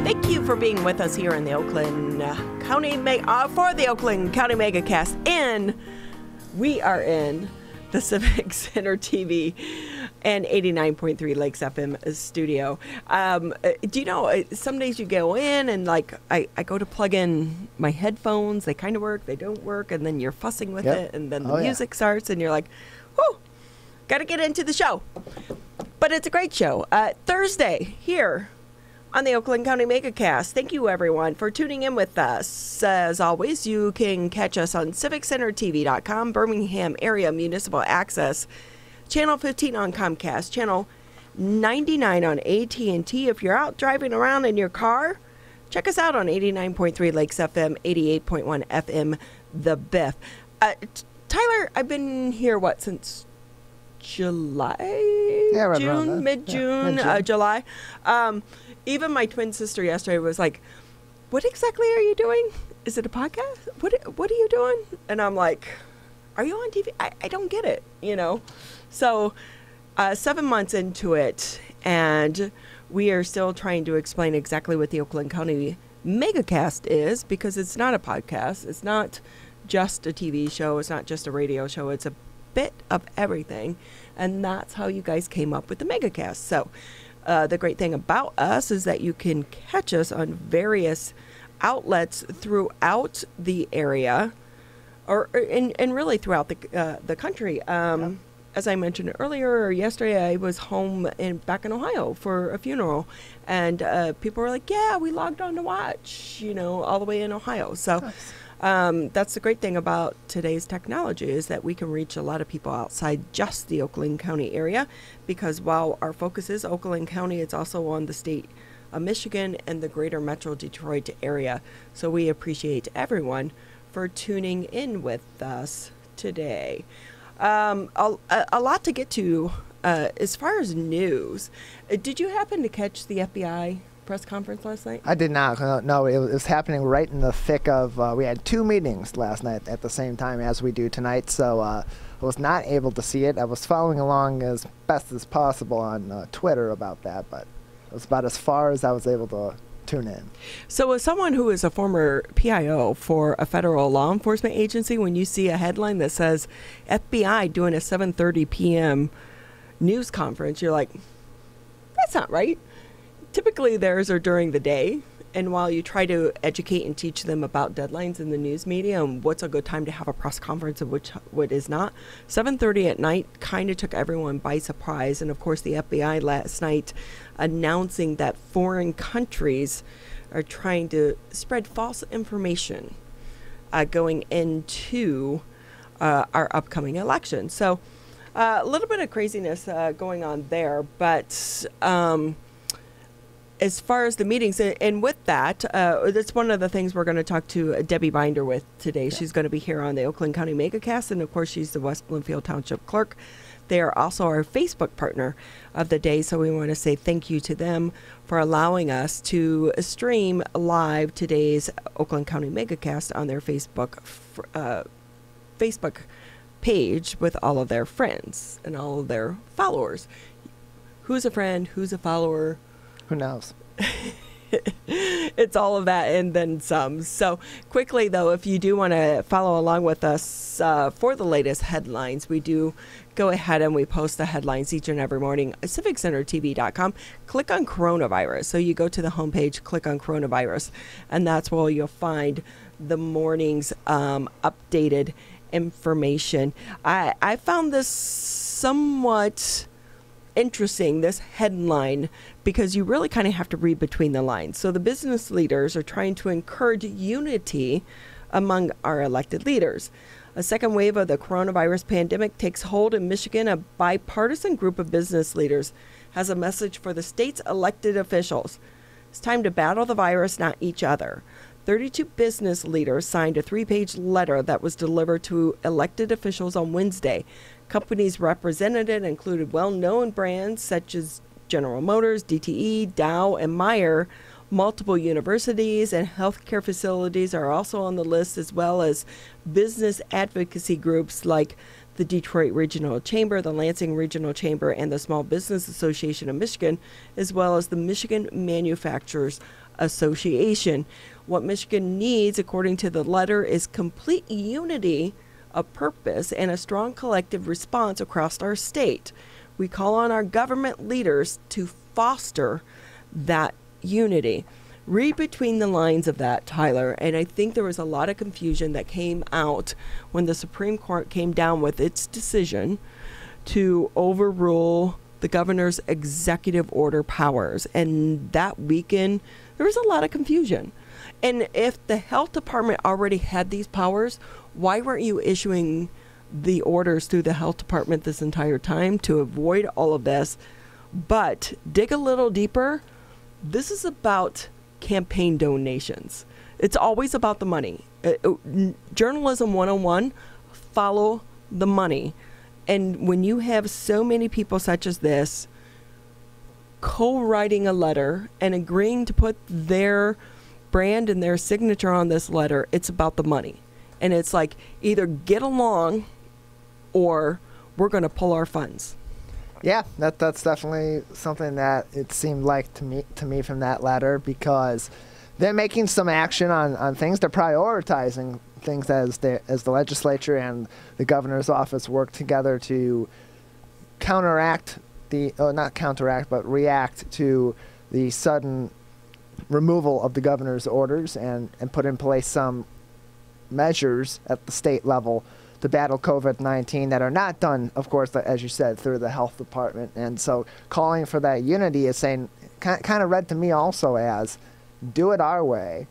Thank you for being with us here in the Oakland County for the Oakland County Megacast. And we are in the Civic Center TV and 89.3 Lakes FM studio. Do you know, some days you go in and like I go to plug in my headphones. They kind of work, they don't work, and then you're fussing with it, and then the music starts, and you're like, whoo, got to get into the show. But it's a great show. Thursday here on the Oakland County Megacast. Thank you, everyone, for tuning in with us. As always, you can catch us on civiccentertv.com, Birmingham Area Municipal Access, Channel 15 on Comcast, Channel 99 on AT&T. If you're out driving around in your car, check us out on 89.3 Lakes FM, 88.1 FM, The Biff. Tyler, I've been here, since July? Yeah, June, mid-June, mid-June. July. Even my twin sister yesterday was like, what exactly are you doing? Is it a podcast? What are you doing? And I'm like, are you on TV? I don't get it, you know? So 7 months into it, and we are still trying to explain exactly what the Oakland County Megacast is, because it's not a podcast. It's not just a TV show. It's not just a radio show. It's a bit of everything. And that's how you guys came up with the Megacast. So the great thing about us is that you can catch us on various outlets throughout the area, and really throughout the country. As I mentioned earlier, or yesterday, I was home back in Ohio for a funeral, and people were like, "Yeah, we logged on to watch," all the way in Ohio. So. Nice. That's the great thing about today's technology, is that we can reach a lot of people outside just the Oakland County area, because while our focus is Oakland County, it's also on the state of Michigan and the greater Metro Detroit area. So we appreciate everyone for tuning in with us today. A lot to get to as far as news. Did you happen to catch the FBI press conference last night? I did not. No, it was happening right in the thick of, we had 2 meetings last night at the same time as we do tonight, so I was not able to see it. I was following along as best as possible on Twitter about that, but it was about as far as I was able to tune in. So as someone who is a former PIO for a federal law enforcement agency, when you see a headline that says FBI doing a 7:30 p.m. news conference, you're like, that's not right. Typically, theirs are during the day, and while you try to educate and teach them about deadlines in the news media and what's a good time to have a press conference and what is not, 7:30 at night kind of took everyone by surprise. And of course, the FBI last night announcing that foreign countries are trying to spread false information going into our upcoming election. So a little bit of craziness going on there, but as far as the meetings, and with that, that's one of the things we're going to talk to Debbie Binder with today. Yeah. She's going to be here on the Oakland County Megacast, and of course, she's the West Bloomfield Township Clerk. They are also our Facebook partner of the day, so we want to say thank you to them for allowing us to stream live today's Oakland County Megacast on their Facebook page with all of their friends and all of their followers. Who's a friend? Who's a follower? Who knows? It's all of that and then some. So quickly, though, if you do want to follow along with us for the latest headlines, we do go ahead and we post the headlines each and every morning at civiccentertv.com. Click on coronavirus. So you go to the homepage, click on coronavirus, and that's where you'll find the morning's updated information. I found this somewhat interesting, this headline, because you really kind of have to read between the lines. So the business leaders are trying to encourage unity among our elected leaders. A second wave of the coronavirus pandemic takes hold in Michigan. A bipartisan group of business leaders has a message for the state's elected officials. It's time to battle the virus, not each other. 32 business leaders signed a 3-page letter that was delivered to elected officials on Wednesday. Companies represented included well-known brands such as General Motors, DTE, Dow, and Meyer. Multiple universities and healthcare facilities are also on the list, as well as business advocacy groups like the Detroit Regional Chamber, the Lansing Regional Chamber, and the Small Business Association of Michigan, as well as the Michigan Manufacturers Association. What Michigan needs, according to the letter, is complete unity of purpose and a strong collective response across our state. We call on our government leaders to foster that unity. Read between the lines of that, Tyler, and I think there was a lot of confusion that came out when the Supreme Court came down with its decision to overrule the governor's executive order powers. And that weekend, there was a lot of confusion. And if the health department already had these powers, why weren't you issuing the orders through the health department this entire time to avoid all of this? But dig a little deeper. This is about campaign donations. It's always about the money. Journalism 101, follow the money. And when you have so many people such as this co-writing a letter and agreeing to put their brand and their signature on this letter, it's about the money. And it's like, either get along or we're going to pull our funds. Yeah, that's definitely something that it seemed like to me from that letter, because they're making some action on things. They're prioritizing things as the legislature and the governor's office work together to react to the sudden removal of the governor's orders and put in place some measures at the state level to battle COVID-19 that are not done, of course, as you said, through the health department. And so calling for that unity is saying, kind of read to me also as, do it our way,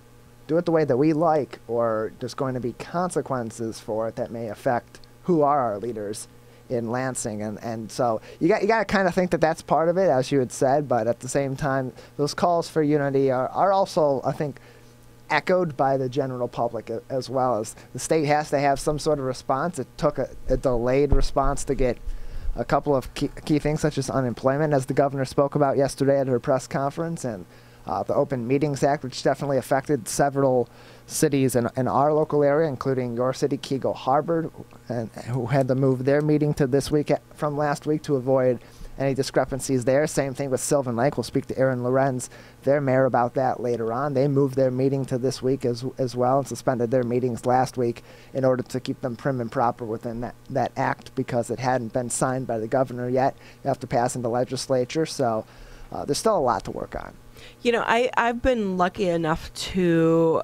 do it the way that we like, or there's going to be consequences for it that may affect who are our leaders in Lansing. And so you got to kind of think that that's part of it, as you had said, but at the same time, those calls for unity are also, I think, echoed by the general public as well. As the state has to have some sort of response. It took a delayed response to get a couple of key things, such as unemployment, as the governor spoke about yesterday at her press conference, and the Open Meetings Act, which definitely affected several cities in our local area, including your city, Keego Harbor, and who had to move their meeting to this week from last week to avoid any discrepancies there. Same thing with Sylvan Lake. We'll speak to Aaron Lorenz, their mayor, about that later on. They moved their meeting to this week as well, and suspended their meetings last week in order to keep them prim and proper within that act, because it hadn't been signed by the governor yet. They have to pass in the legislature, so there's still a lot to work on. You know, I've been lucky enough to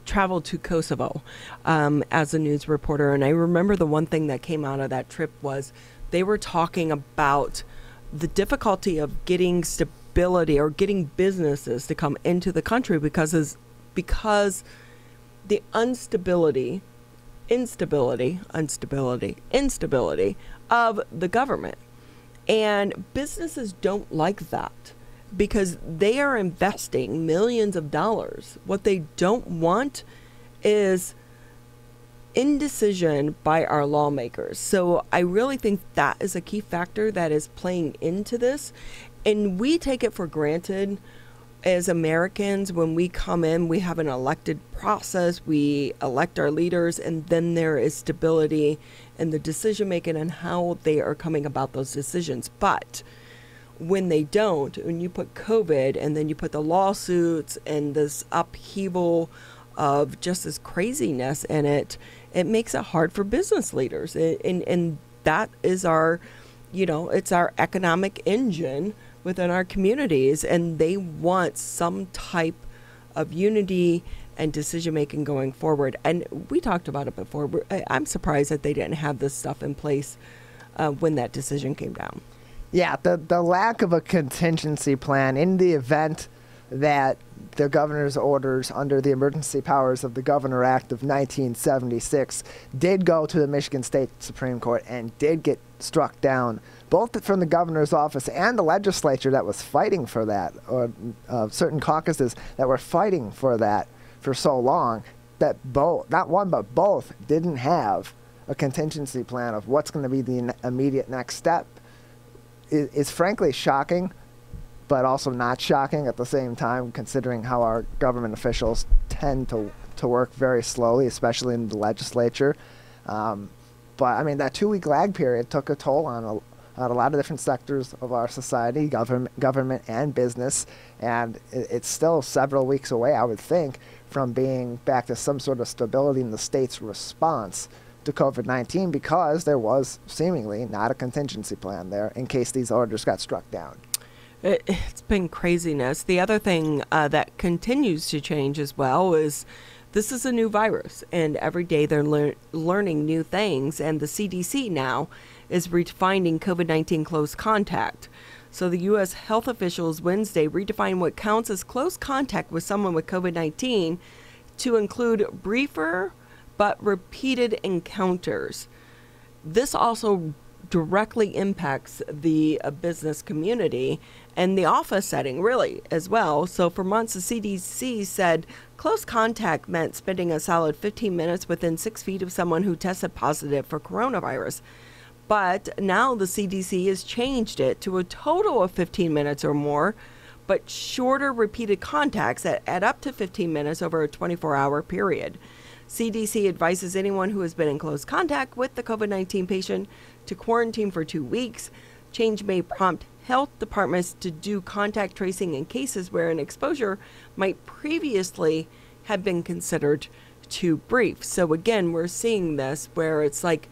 travel to Kosovo as a news reporter, and I remember the one thing that came out of that trip was they were talking about the difficulty of getting stability or getting businesses to come into the country because the instability of the government. And businesses don't like that, because they are investing millions of dollars. What they don't want is indecision by our lawmakers. So I really think that is a key factor that is playing into this. And we take it for granted as Americans. When we come in, we have an elected process, we elect our leaders, and then there is stability in the decision making and how they are coming about those decisions. But when they don't, when you put COVID and then you put the lawsuits and this upheaval of just this craziness in it, it makes it hard for business leaders. And that is our, it's our economic engine within our communities. And they want some type of unity and decision making going forward. And we talked about it before. I'm surprised that they didn't have this stuff in place when that decision came down. Yeah, the lack of a contingency plan in the event that the governor's orders under the Emergency Powers of the Governor Act of 1976 did go to the Michigan State Supreme Court and did get struck down, both from the governor's office and the legislature that was fighting for that, or certain caucuses that were fighting for that for so long, that both, not one but both, didn't have a contingency plan of what's going to be the immediate next step. Is frankly shocking, but also not shocking at the same time, considering how our government officials tend to work very slowly, especially in the legislature. But I mean, that 2-week lag period took a toll on a lot of different sectors of our society, government and business, and it's still several weeks away, I would think, from being back to some sort of stability in the state's response to COVID-19, because there was seemingly not a contingency plan there in case these orders got struck down. It's been craziness. The other thing that continues to change as well is this is a new virus, and every day they're learning new things, and the CDC now is redefining COVID-19 close contact. So the U.S. health officials Wednesday redefined what counts as close contact with someone with COVID-19 to include briefer but repeated encounters. This also directly impacts the business community and the office setting, really, as well. So for months, the CDC said close contact meant spending a solid 15 minutes within 6 feet of someone who tested positive for coronavirus. But now the CDC has changed it to a total of 15 minutes or more, but shorter repeated contacts at up to 15 minutes over a 24-hour period. CDC advises anyone who has been in close contact with the COVID-19 patient to quarantine for 2 weeks. Change may prompt health departments to do contact tracing in cases where an exposure might previously have been considered too brief. So again, we're seeing this where it's like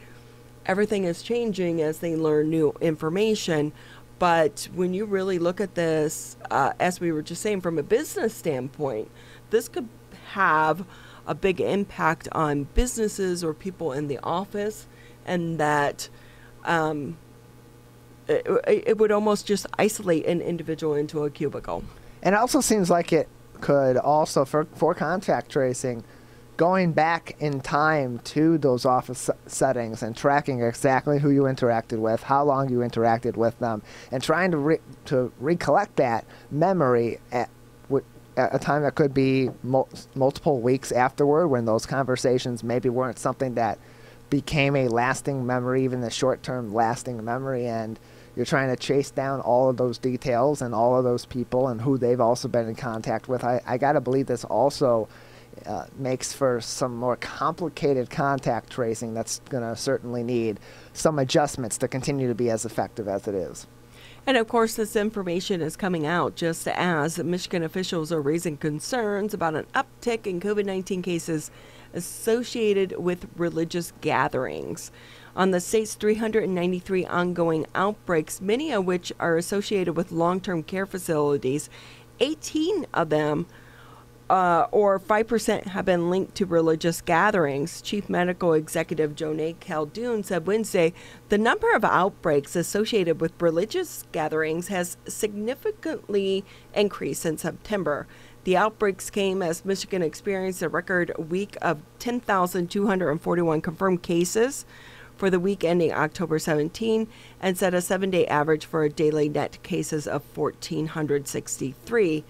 everything is changing as they learn new information. But when you really look at this, as we were just saying, from a business standpoint, this could have a big impact on businesses or people in the office, and that it would almost just isolate an individual into a cubicle. And it also seems like it could also, for contact tracing, going back in time to those office settings and tracking exactly who you interacted with, how long you interacted with them, and trying to recollect that memory at a time that could be multiple weeks afterward, when those conversations maybe weren't something that became a lasting memory, even a short-term lasting memory, and you're trying to chase down all of those details and all of those people and who they've also been in contact with. I got to believe this also makes for some more complicated contact tracing that's going to certainly need some adjustments to continue to be as effective as it is. And of course, this information is coming out just as Michigan officials are raising concerns about an uptick in COVID-19 cases associated with religious gatherings. On the state's 393 ongoing outbreaks, many of which are associated with long-term care facilities, 18 of them or 5% have been linked to religious gatherings. Chief Medical Executive Jonay Caldoun said Wednesday the number of outbreaks associated with religious gatherings has significantly increased since September. The outbreaks came as Michigan experienced a record week of 10,241 confirmed cases for the week ending October 17 and set a 7-day average for a daily net cases of 1,463.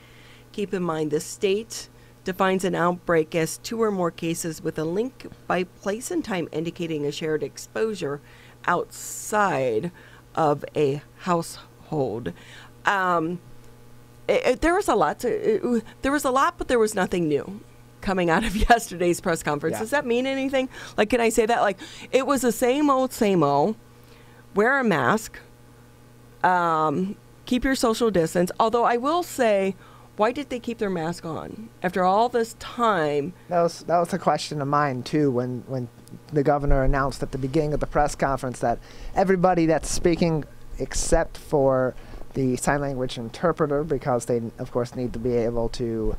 Keep in mind, the state defines an outbreak as 2 or more cases with a link by place and time indicating a shared exposure outside of a household. There was a lot, but there was nothing new coming out of yesterday's press conference. Yeah. Does that mean anything? Like, can I say that? Like, it was the same old, wear a mask, keep your social distance. Although I will say, why did they keep their mask on after all this time? That was a question of mine too when the governor announced at the beginning of the press conference that everybody that's speaking except for the sign language interpreter, because they of course need to be able to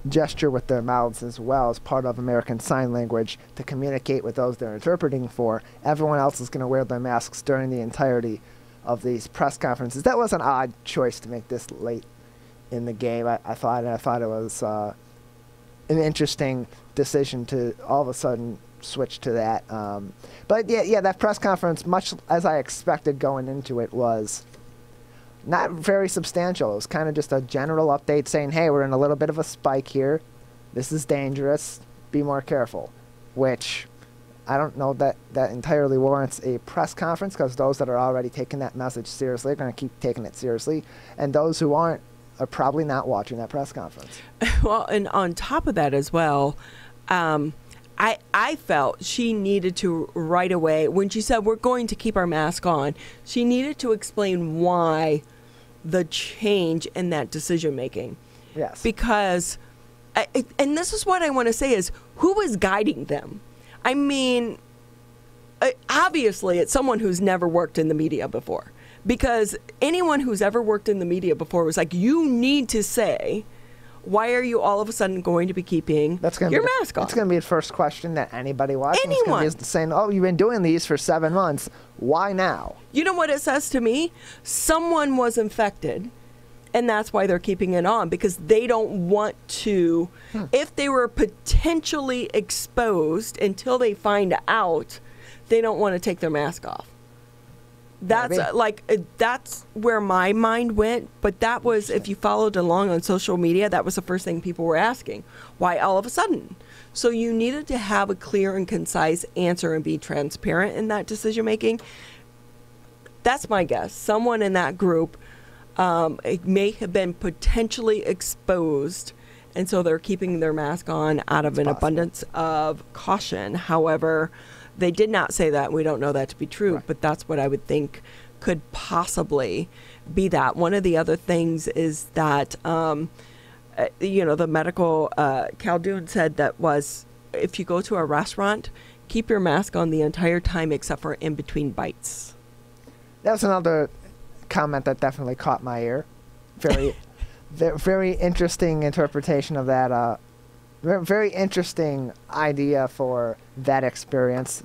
gesture with their mouths as well as part of American Sign Language to communicate with those they're interpreting for. Everyone else is going to wear their masks during the entirety of these press conferences. That was an odd choice to make this late in the game. I thought it was an interesting decision to all of a sudden switch to that. But yeah, that press conference, much as I expected going into it, was not very substantial. It was kind of just a general update saying, hey, we're in a little bit of a spike here. This is dangerous. Be more careful. Which I don't know that entirely warrants a press conference, because those that are already taking that message seriously are going to keep taking it seriously. And those who aren't are probably not watching that press conference. Well, and on top of that as well, I I felt she needed to right away, when she said we're going to keep our mask on, she needed to explain why the change in that decision making. Yes. Because, and this is what I want to say is, who is guiding them? I mean, obviously it's someone who's never worked in the media before. Because anyone who's ever worked in the media before was like, you need to say, why are you all of a sudden going to be keeping your mask on? It's going to be the first question that anybody watching is going to be saying, oh, you've been doing these for 7 months. Why now? You know what it says to me? Someone was infected, and that's why they're keeping it on, because they don't want to, if they were potentially exposed until they find out, they don't want to take their mask off. That's that's where my mind went. But that was, if you followed along on social media, that was the first thing people were asking. Why all of a sudden? So you needed to have a clear and concise answer and be transparent in that decision making. That's my guess. Someone in that group it may have been potentially exposed, and so they're keeping their mask on out of an abundance of caution. However, they did not say that. We don't know that to be true, right. But that's what I would think could possibly be that. One of the other things is that, the medical, Caldoun said that was, if you go to a restaurant, keep your mask on the entire time except for in between bites. That's another comment that definitely caught my ear. Very, very interesting interpretation of that. Very interesting idea for that experience.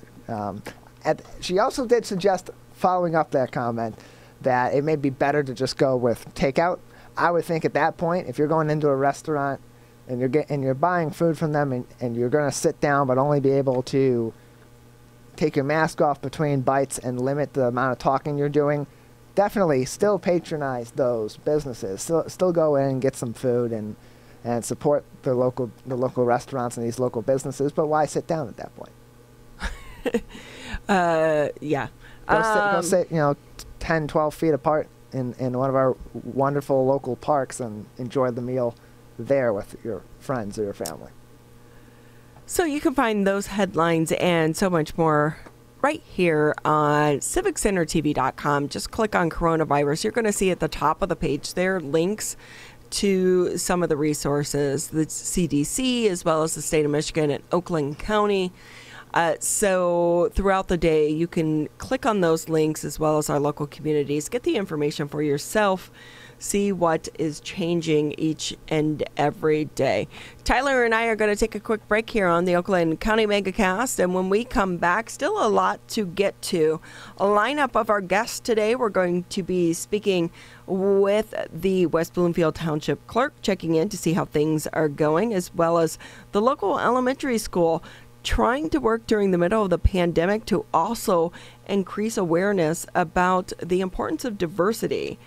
She also did suggest, following up that comment, that it may be better to just go with takeout. I would think at that point, if you're going into a restaurant and you're buying food from them and you're going to sit down but only be able to take your mask off between bites and limit the amount of talking you're doing, definitely still patronize those businesses. Still go in and get some food and support the local restaurants and these local businesses, but why sit down at that point? Yeah. Go sit 10, 12 feet apart in one of our wonderful local parks and enjoy the meal there with your friends or your family. So you can find those headlines and so much more right here on civiccentertv.com. Just click on coronavirus. You're going to see at the top of the page there links to some of the resources, the CDC, as well as the state of Michigan and Oakland County. So throughout the day, you can click on those links as well as our local communities, get the information for yourself, see what is changing each and every day. Tyler and I are going to take a quick break here on the Oakland County Megacast, and when we come back, still a lot to get to. A lineup of our guests today, we're going to be speaking with the West Bloomfield Township Clerk, checking in to see how things are going, as well as the local elementary school trying to work during the middle of the pandemic to also increase awareness about the importance of diversity.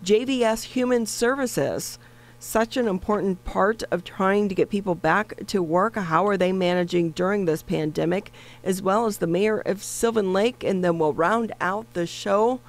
JVS Human Services, such an important part of trying to get people back to work. How are they managing during this pandemic, as well as the mayor of Sylvan Lake? And then we'll round out the show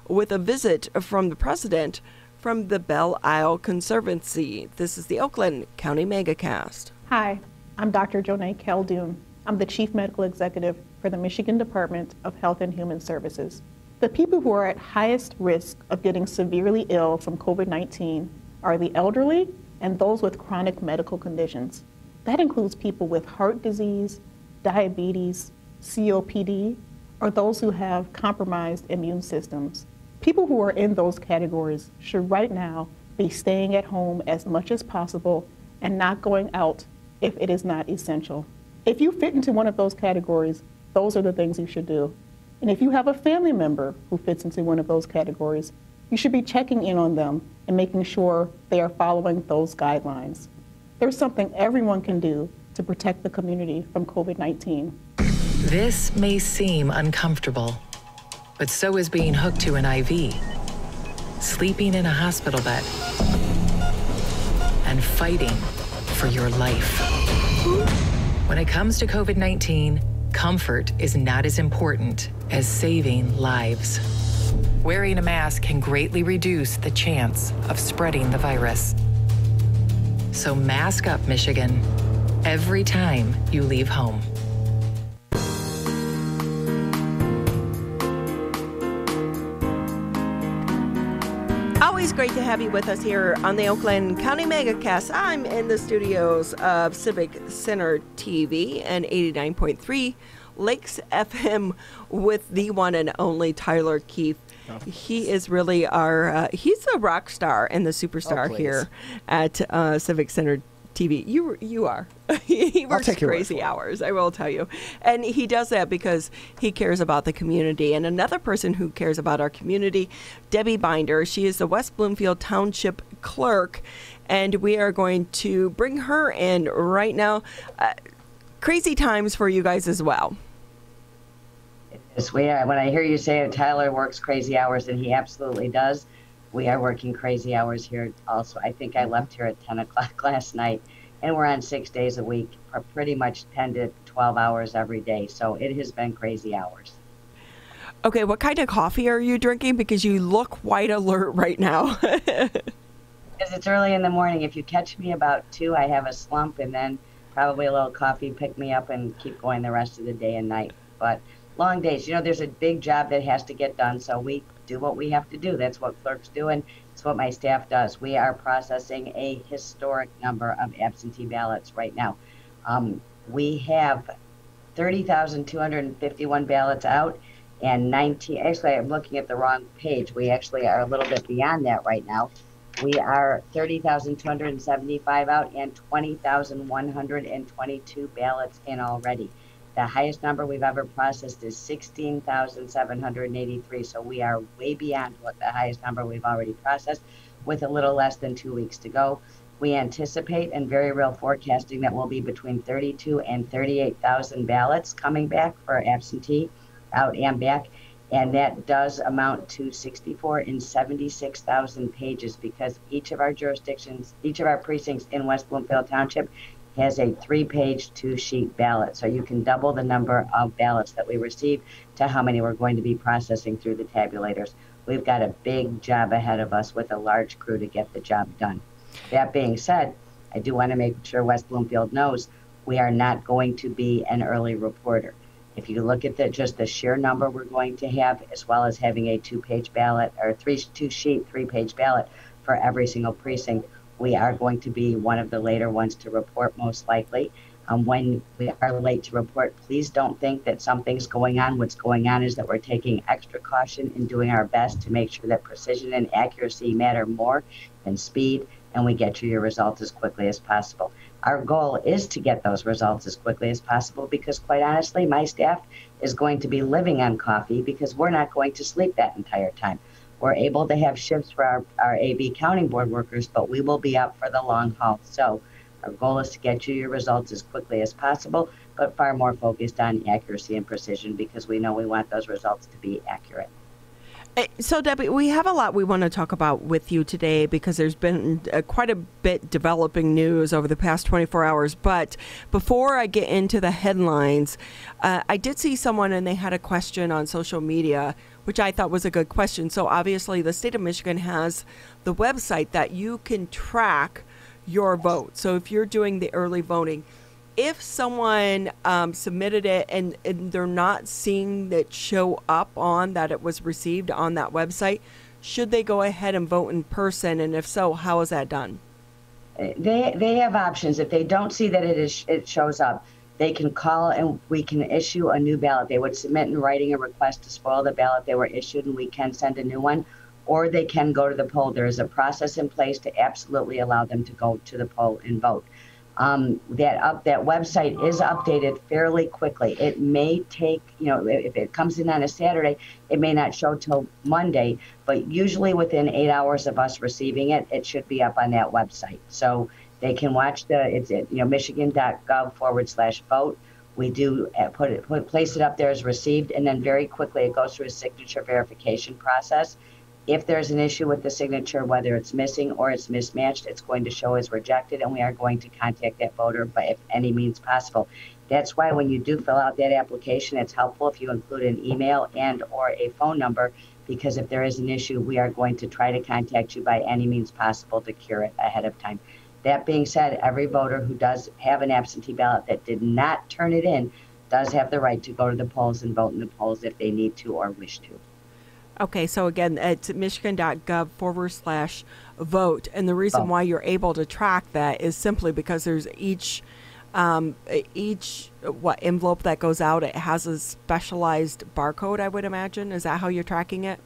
with a visit from the president from the Belle Isle Conservancy. This is the Oakland County Megacast. Hi, I'm Dr. Jonae Caldoun. I'm the Chief Medical Executive for the Michigan Department of Health and Human Services. The people who are at highest risk of getting severely ill from COVID-19 are the elderly and those with chronic medical conditions. That includes people with heart disease, diabetes, COPD, or those who have compromised immune systems. People who are in those categories should right now be staying at home as much as possible and not going out if it is not essential. If you fit into one of those categories, those are the things you should do. And if you have a family member who fits into one of those categories, you should be checking in on them and making sure they are following those guidelines. There's something everyone can do to protect the community from COVID-19. This may seem uncomfortable, but so is being hooked to an IV, sleeping in a hospital bed, and fighting for your life. When it comes to COVID-19, comfort is not as important as saving lives. Wearing a mask can greatly reduce the chance of spreading the virus. So mask up, Michigan. every time you leave home. Always great to have you with us here on the Oakland County Megacast. I'm in the studios of Civic Center TV and 89.3 Lakes FM with the one and only Tyler Keefe. He is really our, he's a rock star and the superstar here at Civic Center TV. You are. He works crazy hours, I will tell you. And he does that because he cares about the community. And another person who cares about our community, Debbie Binder. She is the West Bloomfield Township Clerk. And we are going to bring her in right now. Crazy times for you guys as well. Yes, we are. When I hear you say Tyler works crazy hours, and he absolutely does, we are working crazy hours here also. I think I left here at 10 o'clock last night, and we're on 6 days a week for pretty much 10 to 12 hours every day. So it has been crazy hours. Okay, what kind of coffee are you drinking? Because you look quite alert right now. Because it's early in the morning. If you catch me about 2, I have a slump, and then probably a little coffee, pick me up, and keep going the rest of the day and night. But long days. You know, there's a big job that has to get done, so we do what we have to do. That's what clerks do, and it's what my staff does. We are processing a historic number of absentee ballots right now. We have 30,251 ballots out, and 19, actually I'm looking at the wrong page. We actually are a little bit beyond that right now. We are 30,275 out and 20,122 ballots in already. The highest number we've ever processed is 16,783. So we are way beyond what the highest number we've already processed with a little less than 2 weeks to go. We anticipate and very real forecasting that will be between 32 and 38,000 ballots coming back for absentee out and back. And that does amount to 64 and 76,000 pages because each of our jurisdictions, each of our precincts in West Bloomfield Township has a 3-page 2-sheet ballot. So you can double the number of ballots that we receive to how many we're going to be processing through the tabulators. We've got a big job ahead of us with a large crew to get the job done. That being said, I do want to make sure West Bloomfield knows we are not going to be an early reporter. If you look at just the sheer number we're going to have, as well as having a 2-page ballot or 2-sheet 3-page ballot for every single precinct, we are going to be one of the later ones to report most likely. When we are late to report, please don't think that something's going on. What's going on is that we're taking extra caution and doing our best to make sure that precision and accuracy matter more than speed, and we get you your results as quickly as possible. Our goal is to get those results as quickly as possible because, quite honestly, my staff is going to be living on coffee because we're not going to sleep that entire time. We're able to have shifts for our AV counting board workers, but we will be up for the long haul. So our goal is to get you your results as quickly as possible, but far more focused on accuracy and precision because we know we want those results to be accurate. So, Debbie, we have a lot we want to talk about with you today because there's been quite a bit developing news over the past 24 hours. But before I get into the headlines, I did see someone and they had a question on social media, which I thought was a good question. So obviously the state of Michigan has the website that you can track your vote. So if you're doing the early voting, if someone submitted it and they're not seeing it show up on that it was received on that website, should they go ahead and vote in person? And if so, how is that done? They have options. If they don't see that it shows up, they can call and we can issue a new ballot. They would submit in writing a request to spoil the ballot they were issued, and we can send a new one, or they can go to the poll. There is a process in place to absolutely allow them to go to the poll and vote. That website is updated fairly quickly. It may take, if it comes in on a Saturday, it may not show till Monday, but usually within 8 hours of us receiving it, it should be up on that website. So they can watch it's at michigan.gov/vote. We do place it up there as received, and then very quickly it goes through a signature verification process. If there's an issue with the signature, whether it's missing or it's mismatched, it's going to show as rejected, and we are going to contact that voter by any means possible. That's why when you do fill out that application, it's helpful if you include an email and or a phone number, because if there is an issue, we are going to try to contact you by any means possible to cure it ahead of time. That being said, every voter who does have an absentee ballot that did not turn it in does have the right to go to the polls and vote in the polls if they need to or wish to. Okay, so again, it's michigan.gov/vote. And the reason why you're able to track that is simply because there's each envelope that goes out, it has a specialized barcode, I would imagine. Is that how you're tracking it?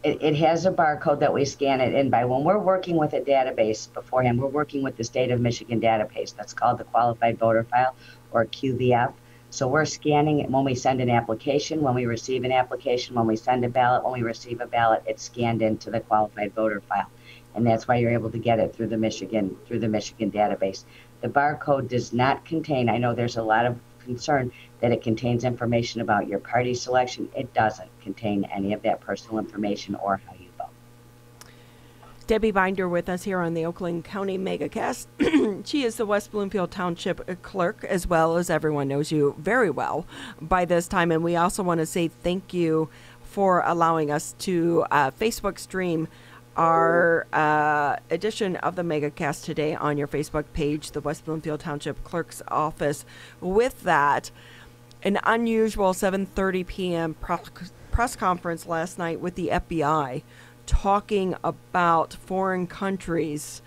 It has a barcode that we scan it in by. When we're working with a database beforehand, we're working with the state of Michigan database. That's called the Qualified Voter File, or QVF. So we're scanning it when we send an application, when we receive an application, when we send a ballot, when we receive a ballot, it's scanned into the Qualified Voter File. And that's why you're able to get it through the Michigan database. The barcode does not contain, I know there's a lot of concern that it contains information about your party selection. It doesn't contain any of that personal information or how you vote. Debbie Binder with us here on the Oakland County Megacast. She is the West Bloomfield Township Clerk, as well as everyone knows you very well by this time. And we also want to say thank you for allowing us to Facebook stream our edition of the Megacast today on your Facebook page, the West Bloomfield Township Clerk's office. With that, an unusual 7:30 p.m. press conference last night with the FBI talking about foreign countries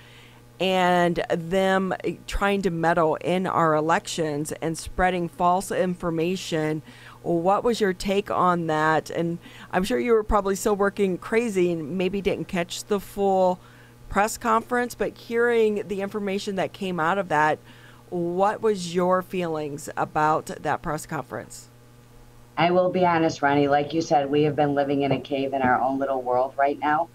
and them trying to meddle in our elections and spreading false information. What was your take on that? And I'm sure you were probably still working crazy and maybe didn't catch the full press conference, but hearing the information that came out of that, what was your feelings about that press conference? I will be honest, Ronnie, like you said, we have been living in a cave in our own little world right now.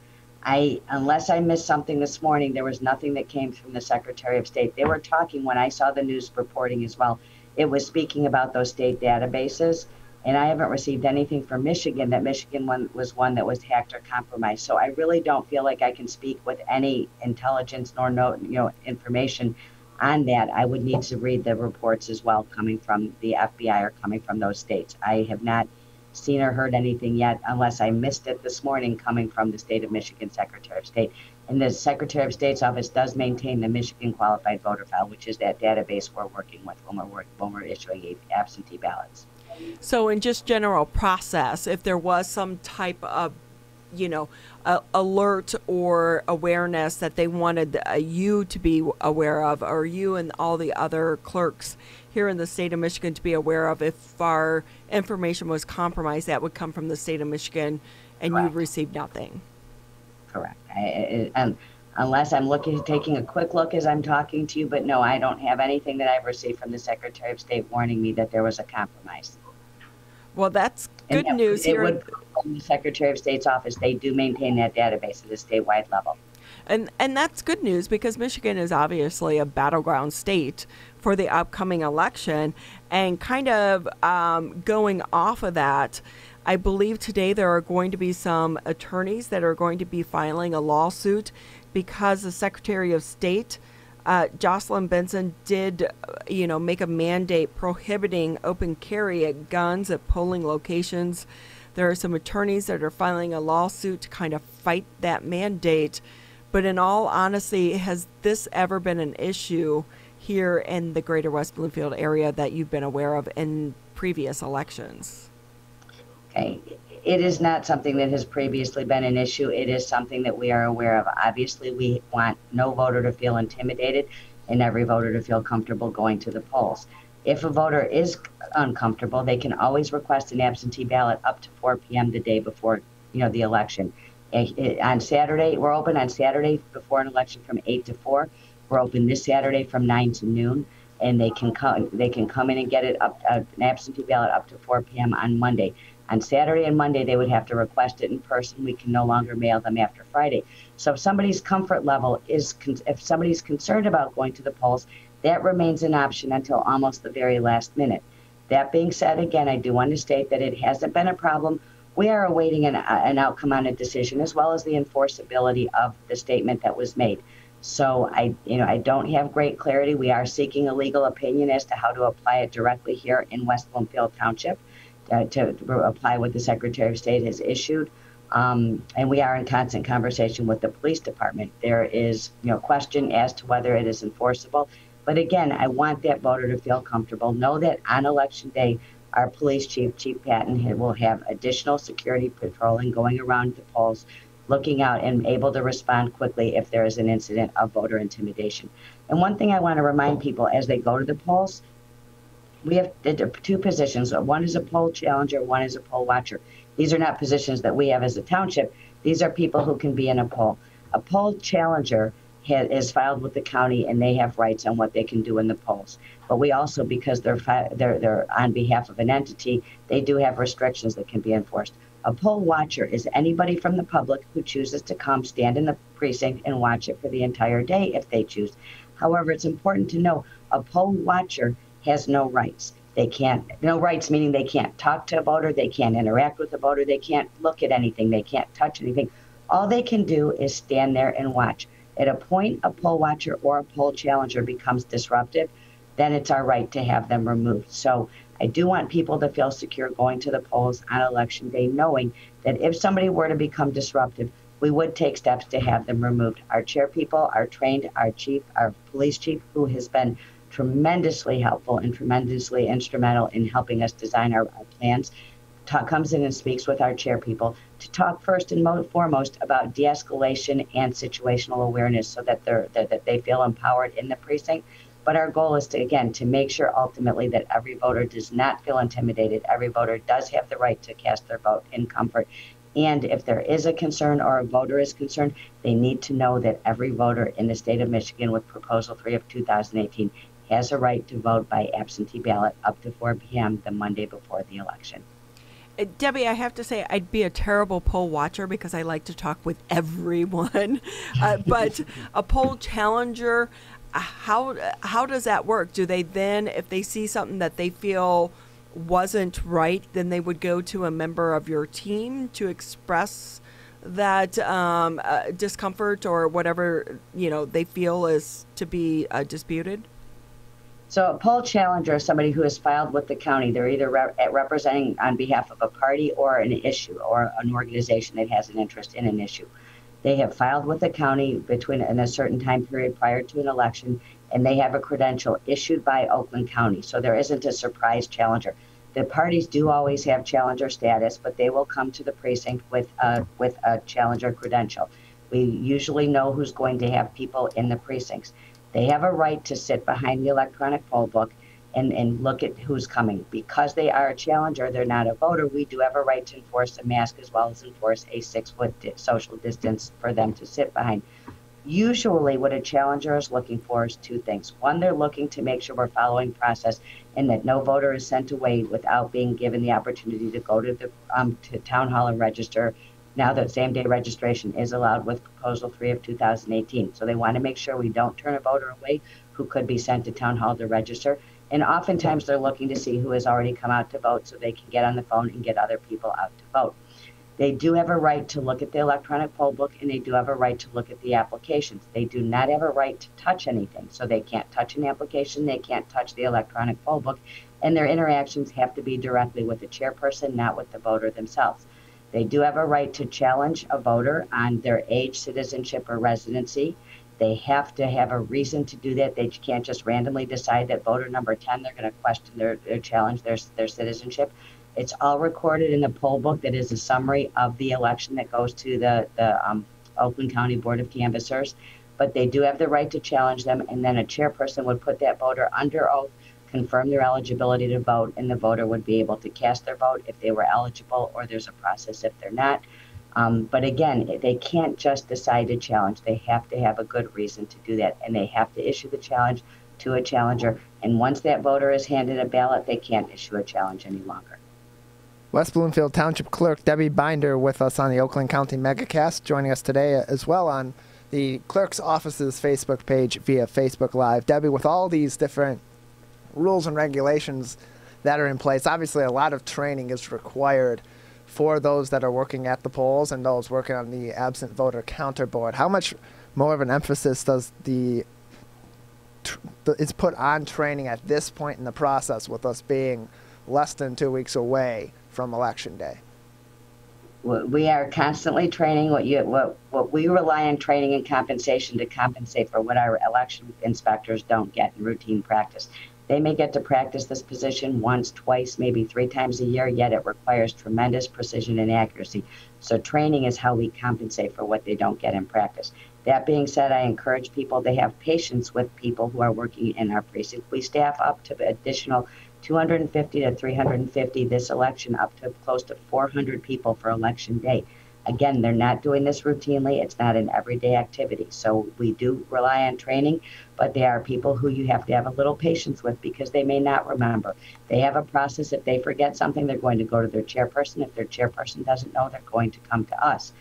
Unless I missed something this morning, there was nothing that came from the Secretary of State. They were talking, when I saw the news reporting as well, it was speaking about those state databases. And I haven't received anything from Michigan that Michigan was one that was hacked or compromised. So I really don't feel like I can speak with any intelligence nor information on that. I would need to read the reports as well coming from the FBI or coming from those states. I have not seen or heard anything yet, unless I missed it this morning coming from the state of Michigan Secretary of State. And the Secretary of State's office does maintain the Michigan Qualified Voter File, which is that database we're working with when we're issuing absentee ballots. So in just general process, if there was some type of, alert or awareness that they wanted you to be aware of, or you and all the other clerks here in the state of Michigan to be aware of, if our information was compromised, that would come from the state of Michigan, and Correct. You received nothing. Correct. Unless I'm taking a quick look as I'm talking to you, but no, I don't have anything that I've received from the Secretary of State warning me that there was a compromise. Well, that's good news it here. Would from the Secretary of State's office. They do maintain that database at a statewide level. And that's good news, because Michigan is obviously a battleground state for the upcoming election. And kind of going off of that, I believe today there are going to be some attorneys that are going to be filing a lawsuit because the Secretary of State, Jocelyn Benson, did, make a mandate prohibiting open carry of guns at polling locations. There are some attorneys that are filing a lawsuit to kind of fight that mandate. But in all honesty, has this ever been an issue here in the greater West Bloomfield area that you've been aware of in previous elections? Okay. It is not something that has previously been an issue. It is something that we are aware of. Obviously, we want no voter to feel intimidated and every voter to feel comfortable going to the polls. If a voter is uncomfortable, they can always request an absentee ballot up to 4 p.m. the day before, the election. On Saturday, we're open on Saturday before an election from 8 to 4. We're open this Saturday from 9 to noon, and they can come in and get it an absentee ballot up to 4 p.m. on Monday. On Saturday and Monday, they would have to request it in person. We can no longer mail them after Friday. So if somebody's comfort level if somebody's concerned about going to the polls, that remains an option until almost the very last minute. That being said, again, I do want to state that it hasn't been a problem. We are awaiting an outcome on a decision, as well as the enforceability of the statement that was made. So I don't have great clarity. We are seeking a legal opinion as to how to apply it directly here in West Bloomfield Township, to apply what the Secretary of State has issued. And we are in constant conversation with the police department. There is, question as to whether it is enforceable. But again, I want that voter to feel comfortable. Know that on election day, our police chief, Chief Patton, will have additional security patrolling going around the polls, looking out and able to respond quickly if there is an incident of voter intimidation. And one thing I want to remind people as they go to the polls, we have two positions. One is a poll challenger, one is a poll watcher. These are not positions that we have as a township. These are people who can be in a poll. A poll challenger is filed with the county, and they have rights on what they can do in the polls. But we also, because they're on behalf of an entity, they do have restrictions that can be enforced. A poll watcher is anybody from the public who chooses to come stand in the precinct and watch it for the entire day if they choose. However, it's important to know a poll watcher has no rights. No rights meaning they can't talk to a voter, they can't interact with a voter, they can't look at anything, they can't touch anything. All they can do is stand there and watch. At a point a poll watcher or a poll challenger becomes disruptive, then it's our right to have them removed. So I do want people to feel secure going to the polls on election day, knowing that if somebody were to become disruptive, we would take steps to have them removed. Our chair people are trained, our police chief, who has been tremendously helpful and tremendously instrumental in helping us design our plans, comes in and speaks with our chair people to talk first and foremost about de-escalation and situational awareness so that they feel empowered in the precinct. But our goal is to make sure ultimately that every voter does not feel intimidated. Every voter does have the right to cast their vote in comfort. And if there is a concern or a voter is concerned, they need to know that every voter in the state of Michigan with Proposal 3 of 2018 has a right to vote by absentee ballot up to 4 p.m. the Monday before the election. Debbie, I have to say I'd be a terrible poll watcher because I like to talk with everyone. But a poll challenger, how does that work? Do they then, if they see something that they feel wasn't right, then they would go to a member of your team to express that discomfort or whatever they feel is to be disputed? So a poll challenger is somebody who has filed with the county. They're either representing on behalf of a party or an issue or an organization that has an interest in an issue. They have filed with the county in a certain time period prior to an election, and they have a credential issued by Oakland County. So there isn't a surprise challenger. The parties do always have challenger status, but they will come to the precinct with a challenger credential. We usually know who's going to have people in the precincts. They have a right to sit behind the electronic poll book and look at who's coming. Because they are a challenger, they're not a voter, we do have a right to enforce a mask as well as enforce a 6-foot social distance for them to sit behind. Usually what a challenger is looking for is two things. One, they're looking to make sure we're following process and that no voter is sent away without being given the opportunity to go to the to town hall and register. Now that same-day registration is allowed with Proposal 3 of 2018. So they want to make sure we don't turn a voter away who could be sent to town hall to register. And oftentimes they're looking to see who has already come out to vote so they can get on the phone and get other people out to vote. They do have a right to look at the electronic poll book, and they do have a right to look at the applications. They do not have a right to touch anything. So they can't touch an application, they can't touch the electronic poll book, and their interactions have to be directly with the chairperson, not with the voter themselves. They do have a right to challenge a voter on their age, citizenship, or residency. They have to have a reason to do that. They can't just randomly decide that voter number 10, they're going to question their challenge their citizenship. It's all recorded in the poll book that is a summary of the election that goes to the Oakland County Board of Canvassers. But they do have the right to challenge them, and then a chairperson would put that voter under oath, confirm their eligibility to vote, and the voter would be able to cast their vote if they were eligible, or there's a process if they're not. But again, they can't just decide to challenge. They have to have a good reason to do that, and they have to issue the challenge to a challenger. And once that voter is handed a ballot, they can't issue a challenge any longer. West Bloomfield Township Clerk Debbie Binder with us on the Oakland County Megacast, joining us today as well on the Clerk's Office's Facebook page via Facebook Live. Debbie, with all these different rules and regulations that are in place, obviously a lot of training is required for those that are working at the polls and those working on the absent voter counter board. How much more of an emphasis does is put on training at this point in the process, with us being less than 2 weeks away from Election Day? We are constantly training. What we rely on training and compensation to compensate for what our election inspectors don't get in routine practice. They may get to practice this position once, twice, maybe 3 times a year, yet it requires tremendous precision and accuracy. So training is how we compensate for what they don't get in practice. That being said, I encourage people to have patience with people who are working in our precinct. We staff up to additional 250 to 350 this election, up to close to 400 people for election day. Again, they're not doing this routinely. It's not an everyday activity. So we do rely on training, but they are people who you have to have a little patience with because they may not remember. They have a process. If they forget something, they're going to go to their chairperson. If their chairperson doesn't know, they're going to come to us.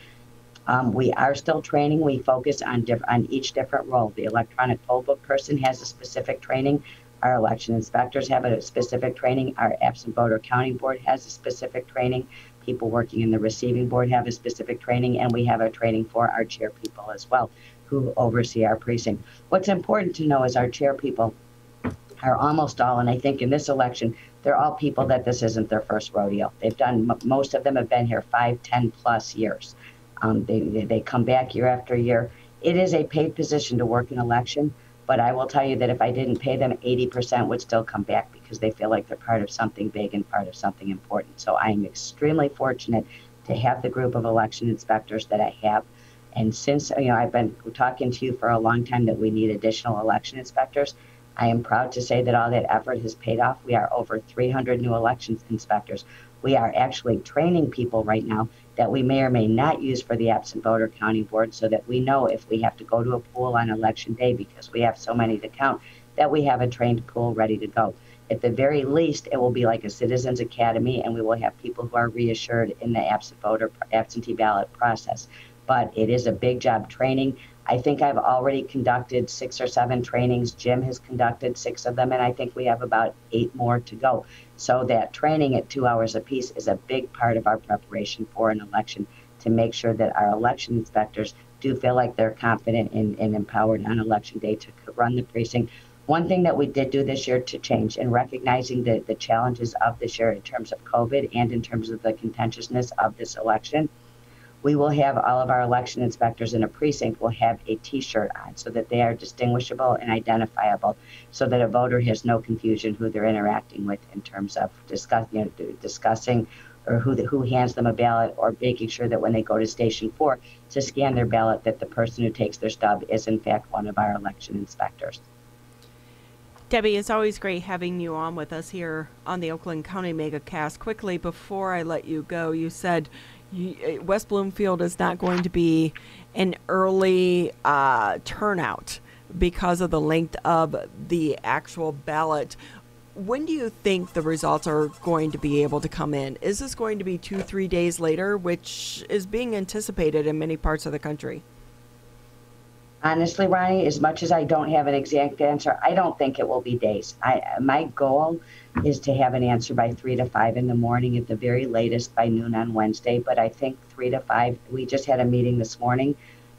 We are still training. We focus on each different role. The electronic poll book person has a specific training. Our election inspectors have a specific training. Our absent voter counting board has a specific training. People working in the receiving board have a specific training, and we have a training for our chair people as well who oversee our precinct. What's important to know is our chair people are almost all, and I think in this election, they're all people that this isn't their first rodeo. They've done, most of them have been here 5, 10 plus years. They come back year after year. It is a paid position to work an election, but I will tell you that if I didn't pay them, 80% would still come back because they feel like they're part of something big and part of something important. So I am extremely fortunate to have the group of election inspectors that I have. And since I've been talking to you for a long time that we need additional election inspectors, I am proud to say that all that effort has paid off. We are over 300 new elections inspectors. We are actually training people right now that we may or may not use for the absent voter counting board so that we know if we have to go to a pool on election day because we have so many to count, that we have a trained pool ready to go. At the very least, it will be like a citizens academy, and we will have people who are reassured in the absentee ballot process. But it is a big job training. I think I've already conducted 6 or 7 trainings. Jim has conducted 6 of them, and I think we have about 8 more to go. So that training at 2 hours apiece is a big part of our preparation for an election to make sure that our election inspectors do feel like they're confident and empowered on election day to run the precinct. One thing that we did do this year to change in recognizing the challenges of this year in terms of COVID and in terms of the contentiousness of this election, we will have all of our election inspectors in a precinct will have a T-shirt on so that they are distinguishable and identifiable so that a voter has no confusion who they're interacting with in terms of discussing or who hands them a ballot, or making sure that when they go to Station 4 to scan their ballot that the person who takes their stub is in fact one of our election inspectors. Debbie, it's always great having you on with us here on the Oakland County Megacast. Quickly, before I let you go, you said West Bloomfield is not going to be an early turnout because of the length of the actual ballot. When do you think the results are going to be able to come in? Is this going to be 2-3 days later, which is being anticipated in many parts of the country? Honestly, Ronnie, as much as I don't have an exact answer, I don't think it will be days. My goal is to have an answer by 3 to 5 in the morning, at the very latest by noon on Wednesday. But I think 3 to 5, we just had a meeting this morning.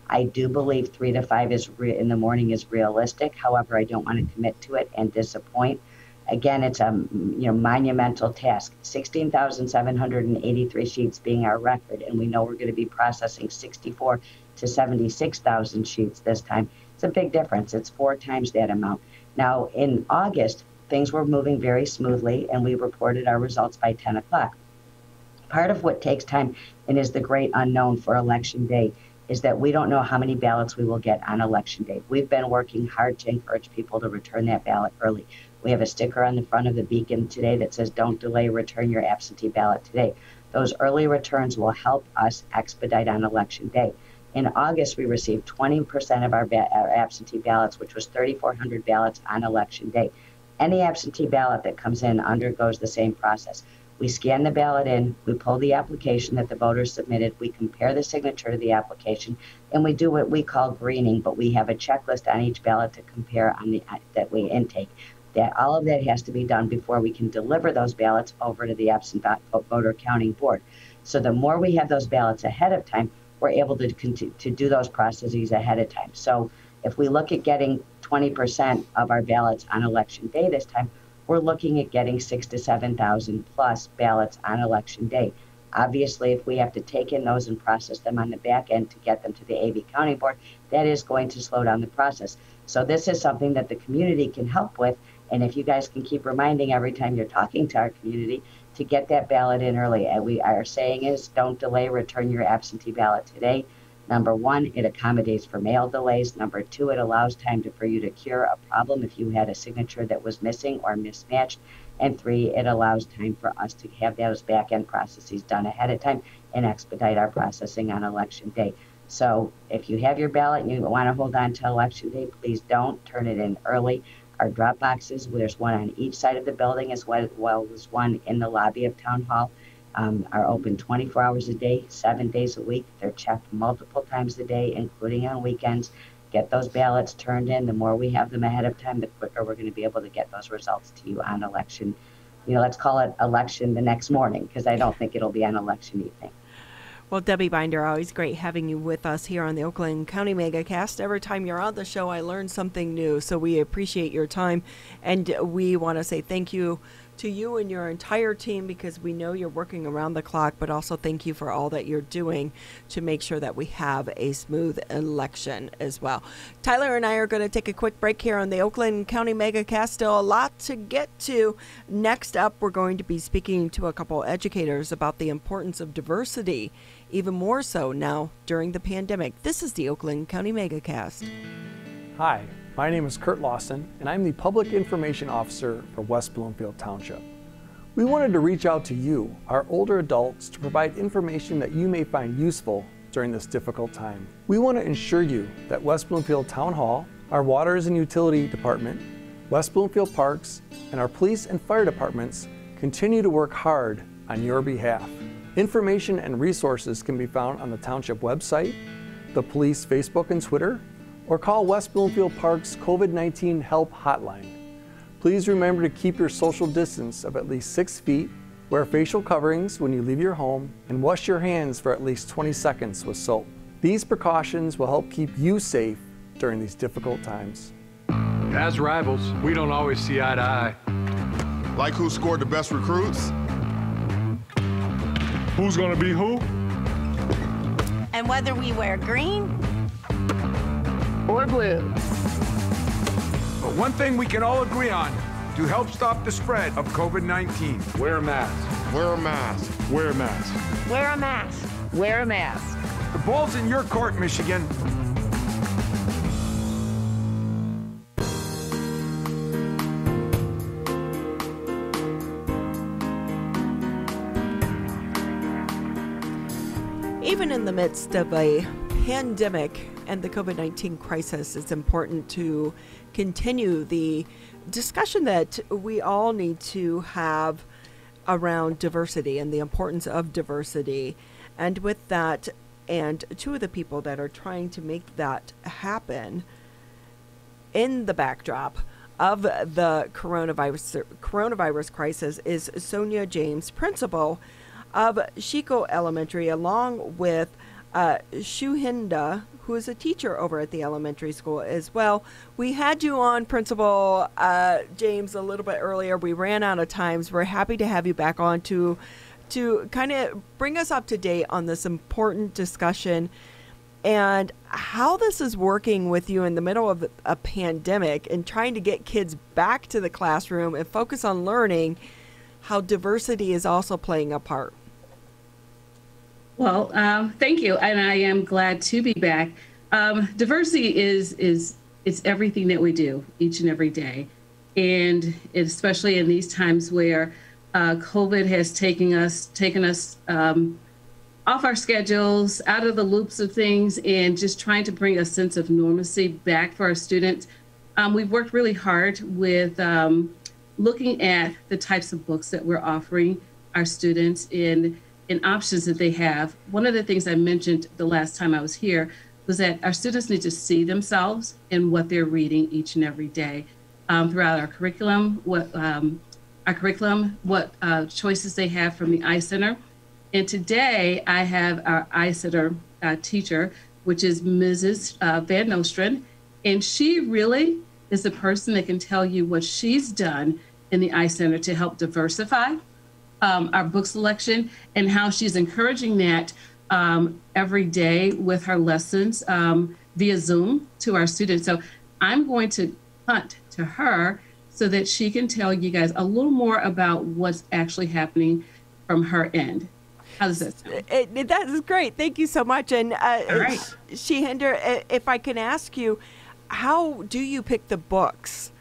I do believe 3 to 5 in the morning is realistic. However, I don't want to commit to it and disappoint. Again, it's a monumental task. 16,783 sheets being our record, and we know we're going to be processing 64 to 76,000 sheets this time. It's a big difference. It's 4 times that amount. Now, in August, things were moving very smoothly, and we reported our results by 10 o'clock. Part of what takes time and is the great unknown for Election Day is that we don't know how many ballots we will get on Election Day. We've been working hard to encourage people to return that ballot early. We have a sticker on the front of the beacon today that says, "Don't delay, return your absentee ballot today." Those early returns will help us expedite on Election Day. In August, we received 20% of our absentee ballots, which was 3,400 ballots on Election Day. Any absentee ballot that comes in undergoes the same process. We scan the ballot in, we pull the application that the voters submitted, we compare the signature to the application, and we do what we call greening, but we have a checklist on each ballot to compare that we intake. That all of that has to be done before we can deliver those ballots over to the absent voter counting board. So the more we have those ballots ahead of time, we're able to do those processes ahead of time. So if we look at getting 20% of our ballots on Election Day this time, we're looking at getting 6,000 to 7,000 plus ballots on Election Day. Obviously, if we have to take in those and process them on the back end to get them to the AV County Board, that is going to slow down the process. So this is something that the community can help with. And if you guys can keep reminding every time you're talking to our community to get that ballot in early. And our saying is, don't delay, return your absentee ballot today. Number one, it accommodates for mail delays. Number two, it allows time for you to cure a problem if you had a signature that was missing or mismatched. And three, it allows time for us to have those back-end processes done ahead of time and expedite our processing on election day. So if you have your ballot and you want to hold on to election day, please don't. Turn it in early. Our drop boxes, there's one on each side of the building as well as one in the lobby of Town Hall, are open 24 hours a day, 7 days a week. They're checked multiple times a day, including on weekends. Get those ballots turned in. The more we have them ahead of time, the quicker we're going to be able to get those results to you on election. Let's call it election the next morning, because I don't think it'll be on election evening. Well, Debbie Binder, always great having you with us here on the Oakland County Megacast. Every time you're on the show, I learn something new, so we appreciate your time. And we want to say thank you to you and your entire team, because we know you're working around the clock, but also thank you for all that you're doing to make sure that we have a smooth election as well. Tyler and I are going to take a quick break here on the Oakland County Megacast. Still a lot to get to. Next up, we're going to be speaking to a couple educators about the importance of diversity, even more so now during the pandemic. This is the Oakland County Megacast. Hi. My name is Kurt Lawson, and I'm the Public Information Officer for West Bloomfield Township. We wanted to reach out to you, our older adults, to provide information that you may find useful during this difficult time. We want to ensure you that West Bloomfield Town Hall, our Waters and Utility Department, West Bloomfield Parks, and our police and fire departments continue to work hard on your behalf. Information and resources can be found on the Township website, the police Facebook and Twitter, or call West Bloomfield Park's COVID-19 Help Hotline. Please remember to keep your social distance of at least 6 feet, wear facial coverings when you leave your home, and wash your hands for at least 20 seconds with soap. These precautions will help keep you safe during these difficult times. As rivals, we don't always see eye to eye. Like who scored the best recruits? Who's gonna be who? And whether we wear green or blue. But one thing we can all agree on to help stop the spread of COVID-19. Wear a mask. Wear a mask. Wear a mask. wear a mask. Wear a mask. The ball's in your court, Michigan. Even in the midst of a pandemic and the COVID-19 crisis, it's important to continue the discussion that we all need to have around diversity and the importance of diversity. And with that, and two of the people that are trying to make that happen in the backdrop of the coronavirus crisis is Sonja James, principal of Sheiko Elementary, along with Shahenda, who is a teacher over at the elementary school as well. We had you on, Principal James, a little bit earlier. We ran out of times. We're happy to have you back on to kind of bring us up to date on this important discussion and how this is working with you in the middle of a pandemic and trying to get kids back to the classroom and focus on learning, how diversity is also playing a part. Well, thank you, and I am glad to be back. Diversity is everything that we do each and every day, and especially in these times where COVID has taken us off our schedules, out of the loops of things, and just trying to bring a sense of normalcy back for our students. We've worked really hard with looking at the types of books that we're offering our students in options that they have. One of the things I mentioned the last time I was here was that our students need to see themselves in what they're reading each and every day throughout our curriculum, what choices they have from the iCenter. And today I have our iCenter teacher, which is Mrs. VanNostrand, and she really is the person that can tell you what she's done in the iCenter to help diversify our book selection and how she's encouraging that every day with her lessons via Zoom to our students. So I'm going to punt to her so that she can tell you guys a little more about what's actually happening from her end. How does that sound? That is great. Thank you so much. And All right. Shahenda, if I can ask you, how do you pick the books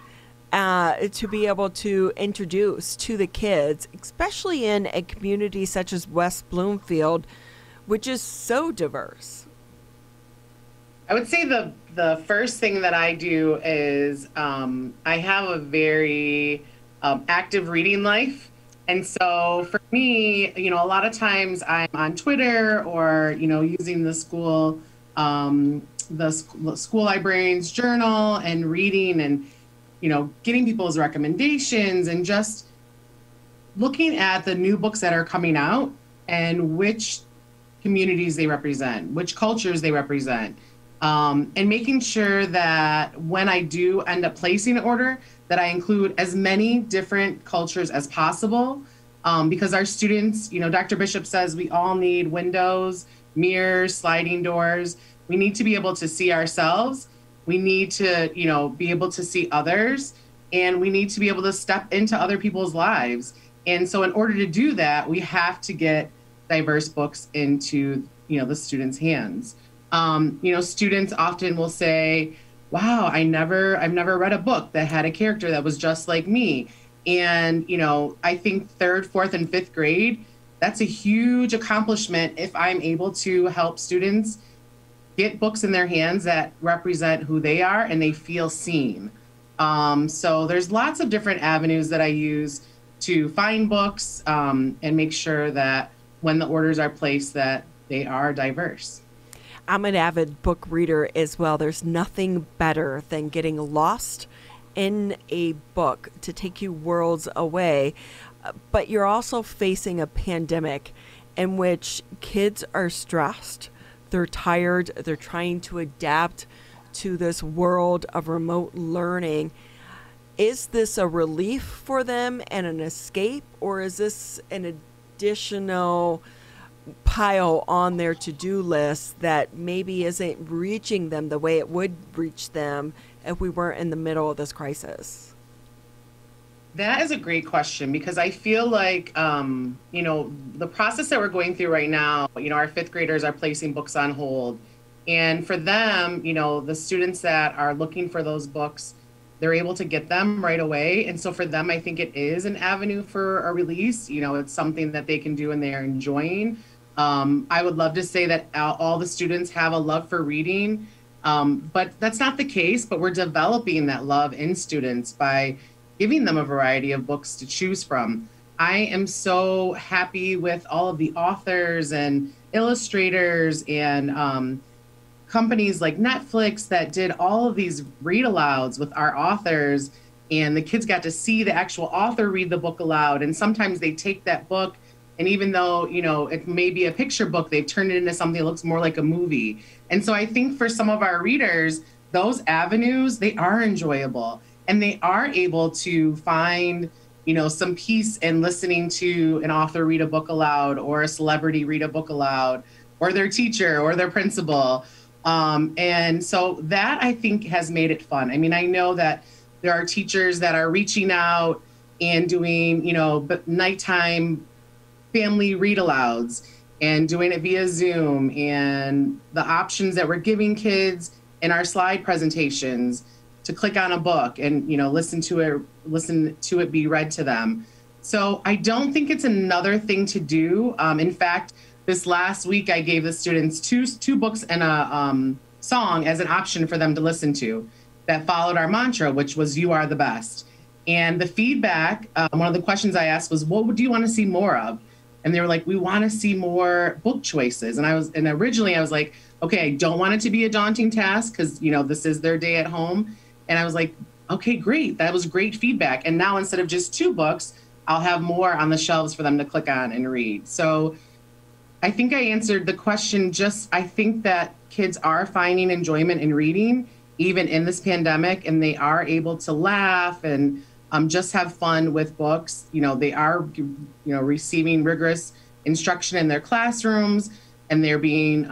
to be able to introduce to the kids, especially in a community such as West Bloomfield, which is so diverse? I would say the first thing that I do is I have a very active reading life. And so for me, a lot of times I'm on Twitter or, using the school librarian's journal and reading and, getting people's recommendations and just looking at the new books that are coming out and which communities they represent, which cultures they represent. And making sure that when I do end up placing an order, that I include as many different cultures as possible, because our students, Dr. Bishop says we all need windows, mirrors, sliding doors. We need to be able to see ourselves. We need to, be able to see others, and we need to be able to step into other people's lives. And so in order to do that, we have to get diverse books into, the students' hands. Students often will say, wow, I've never read a book that had a character that was just like me. And, I think 3rd, 4th, and 5th grade, that's a huge accomplishment if I'm able to help students get books in their hands that represent who they are and they feel seen. So there's lots of different avenues that I use to find books and make sure that when the orders are placed that they are diverse. I'm an avid book reader as well. There's nothing better than getting lost in a book to take you worlds away. But you're also facing a pandemic in which kids are stressed. They're tired. They're trying to adapt to this world of remote learning. Is this a relief for them and an escape, or is this an additional pile on their to-do list that maybe isn't reaching them the way it would reach them if we weren't in the middle of this crisis? That is a great question, because I feel like, the process that we're going through right now, our 5th graders are placing books on hold. And for them, the students that are looking for those books, they're able to get them right away. And so for them, I think it is an avenue for a release. It's something that they can do and they're enjoying. I would love to say that all the students have a love for reading, but that's not the case. But we're developing that love in students by giving them a variety of books to choose from. I am so happy with all of the authors and illustrators and companies like Netflix that did all of these read alouds with our authors, and the kids got to see the actual author read the book aloud. And sometimes they take that book, and even though, it may be a picture book, they've turned it into something that looks more like a movie. And so I think for some of our readers, those avenues, they are enjoyable. And they are able to find, some peace in listening to an author read a book aloud, or a celebrity read a book aloud, or their teacher or their principal. And so that, I think, has made it fun. I mean, I know that there are teachers that are reaching out and doing, nighttime family read alouds and doing it via Zoom, and the options that we're giving kids in our slide presentations to click on a book and, listen to it be read to them. So I don't think it's another thing to do. In fact, this last week, I gave the students two books and a song as an option for them to listen to that followed our mantra, which was "You are the best." And the feedback, one of the questions I asked was, "What do you want to see more of?" And they were like, "We want to see more book choices." And originally I was like, okay, I don't want it to be a daunting task because, this is their day at home. And I was like, okay, great. That was great feedback. And now instead of just 2 books, I'll have more on the shelves for them to click on and read. So I think I answered the question. I think that kids are finding enjoyment in reading, even in this pandemic, and they are able to laugh and just have fun with books. They are, receiving rigorous instruction in their classrooms, and they're being,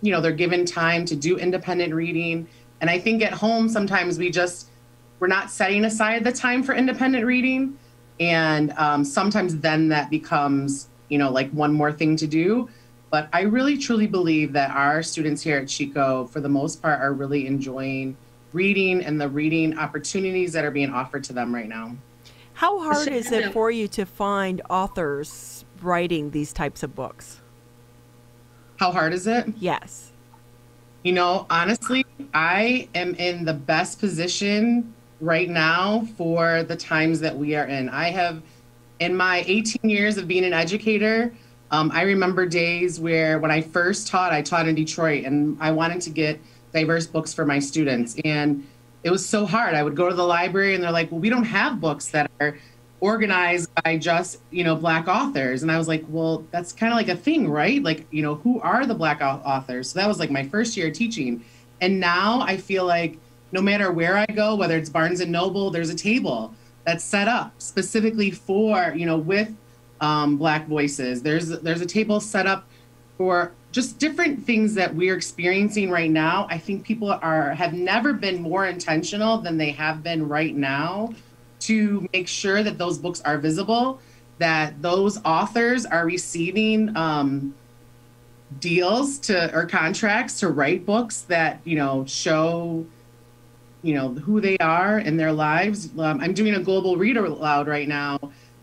they're given time to do independent reading. And I think at home, sometimes we're not setting aside the time for independent reading. And sometimes then that becomes, like one more thing to do. But I really, truly believe that our students here at Sheiko, for the most part, are really enjoying reading and the reading opportunities that are being offered to them right now. How hard is it for you to find authors writing these types of books? How hard is it? Yes. Honestly, I am in the best position right now for the times that we are in. I have, in my 18 years of being an educator, I remember days where when I first taught, I taught in Detroit, and I wanted to get diverse books for my students. And it was so hard. I would go to the library and they're like, well, we don't have books that are organized by just, Black authors. And I was like, well, that's kind of like a thing, right? Like, who are the Black authors? So that was like my first year teaching. And now I feel like no matter where I go, whether it's Barnes and Noble, there's a table that's set up specifically for, with Black voices. There's a table set up for just different things that we're experiencing right now. I think people have never been more intentional than they have been right now to make sure that those books are visible, that those authors are receiving deals or contracts to write books that, show, who they are in their lives. I'm doing a global read aloud right now.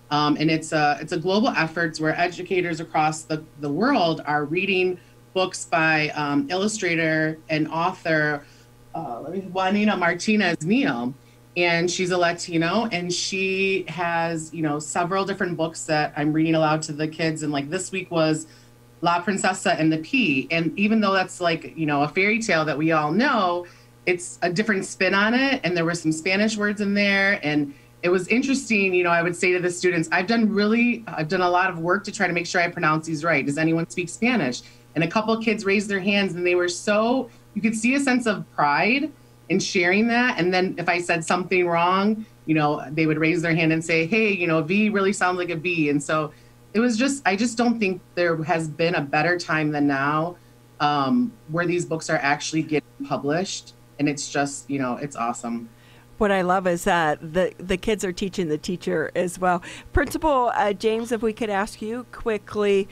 And it's a global effort where educators across the world are reading books by illustrator and author Juanita Martinez-Neal. And she's a Latino, and she has, several different books that I'm reading aloud to the kids. And like this week was La Princesa and the Pea. And even though that's like, a fairy tale that we all know, it's a different spin on it. And there were some Spanish words in there. And it was interesting, I would say to the students, I've done a lot of work to try to make sure I pronounce these right. Does anyone speak Spanish? And a couple of kids raised their hands, and they were you could see a sense of pride in sharing that. And then if I said something wrong, they would raise their hand and say, hey, V really sounds like a B. And so it was I just don't think there has been a better time than now where these books are actually getting published. And it's just, it's awesome. What I love is that the kids are teaching the teacher as well. Principal James, if we could ask you quickly,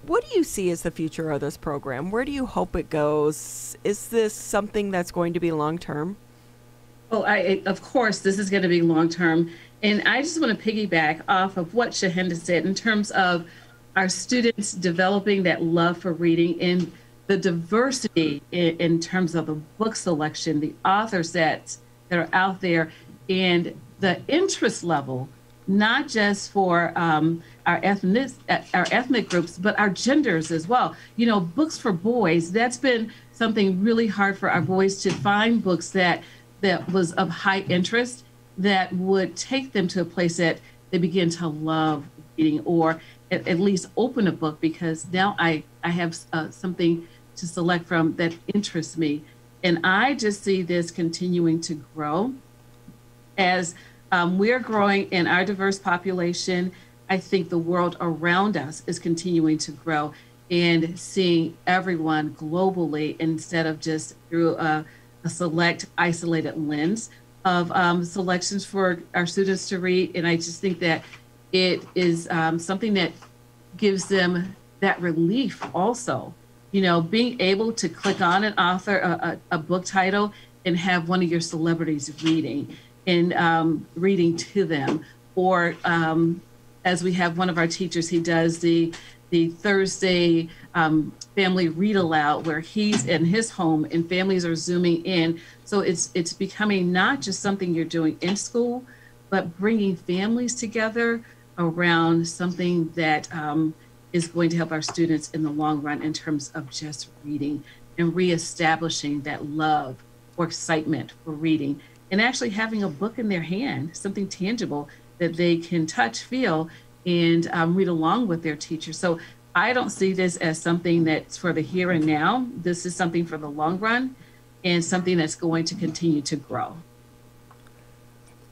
what do you see as the future of this program? Where do you hope it goes? Is this something that's going to be long-term? Oh, of course, this is going to be long-term. And I just want to piggyback off of what Shahenda said in terms of our students developing that love for reading and the diversity in terms of the book selection, the author sets that are out there, and the interest level, not just for our ethnic groups, but our genders as well. Books for boys, that's been something really hard for our boys to find books that was of high interest, that would take them to a place that they begin to love reading, or at least open a book, because now I have something to select from that interests me. And I just see this continuing to grow as we're growing in our diverse population. I think the world around us is continuing to grow, and seeing everyone globally instead of just through a select, isolated lens of selections for our students to read. And I just think that it is something that gives them that relief also. Being able to click on an author, a book title, and have one of your celebrities reading and reading to them. Or as we have one of our teachers, he does the Thursday family read aloud, where he's in his home and families are zooming in. So it's becoming not just something you're doing in school, but bringing families together around something that is going to help our students in the long run in terms of just reading and reestablishing that love or excitement for reading, and actually having a book in their hand, something tangible that they can touch, feel, and read along with their teacher. So I don't see this as something that's for the here and now. This is something for the long run, and something that's going to continue to grow.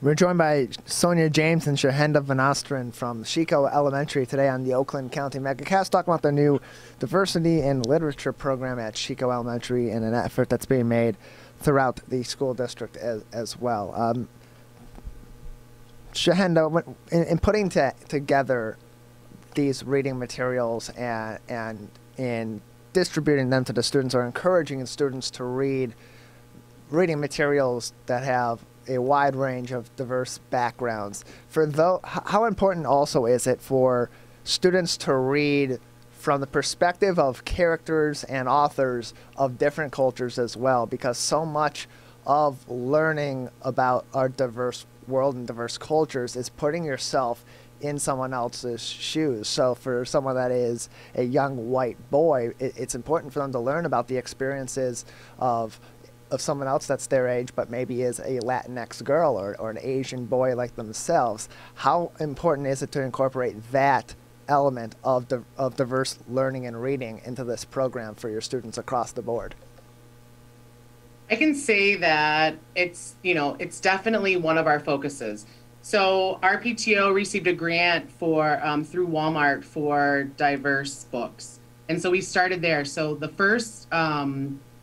We're joined by Sonja James and Shahenda VanNostrand from Sheiko Elementary today on the Oakland County Megacast, talking about their new diversity and literature program at Sheiko Elementary and an effort that's being made throughout the school district as well. Shahenda, in putting together these reading materials and in distributing them to the students or encouraging the students to read reading materials that have a wide range of diverse backgrounds. How important also is it for students to read from the perspective of characters and authors of different cultures as well? Because so much of learning about our diverse world and diverse cultures is putting yourself in someone else's shoes. So for someone that is a young white boy, it's important for them to learn about the experiences of someone else that's their age, but maybe is a Latinx girl or an Asian boy like themselves. How important is it to incorporate that element of diverse learning and reading into this program for your students across the board? I can say that it's definitely one of our focuses. So our PTO received a grant for through Walmart for diverse books. And so we started there. So the first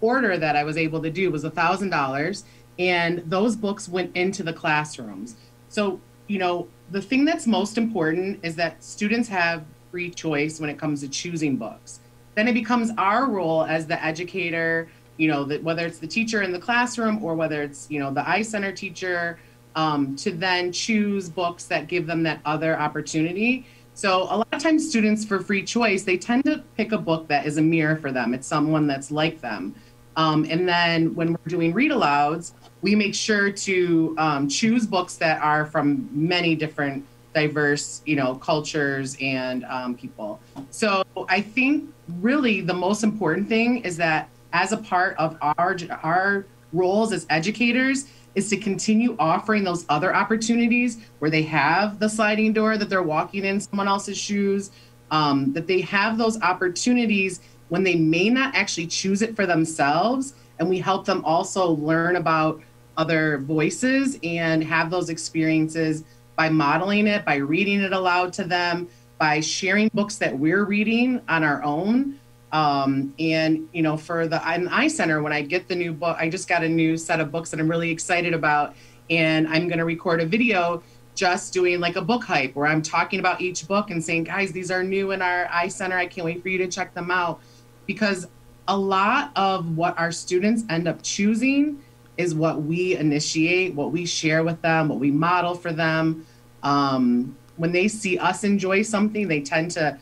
order that I was able to do was $1,000, and those books went into the classrooms. So, the thing that's most important is that students have free choice when it comes to choosing books. Then it becomes our role as the educator, whether it's the teacher in the classroom or whether it's, the I-Center teacher, to then choose books that give them that other opportunity. So a lot of times students for free choice, they tend to pick a book that is a mirror for them. It's someone that's like them. And then when we're doing read alouds, we make sure to choose books that are from many different diverse, cultures and people. So I think really the most important thing is that as a part of our roles as educators is to continue offering those other opportunities where they have the sliding door that they're walking in someone else's shoes, that they have those opportunities when they may not actually choose it for themselves. And we help them also learn about other voices and have those experiences by modeling it, by reading it aloud to them, by sharing books that we're reading on our own. And, for the I-Center, when I get the new book, I just got a new set of books that I'm really excited about. And I'm going to record a video just doing like a book hype where I'm talking about each book and saying, guys, these are new in our I-Center. I can't wait for you to check them out. Because a lot of what our students end up choosing is what we initiate, what we share with them, what we model for them. When they see us enjoy something, they tend to,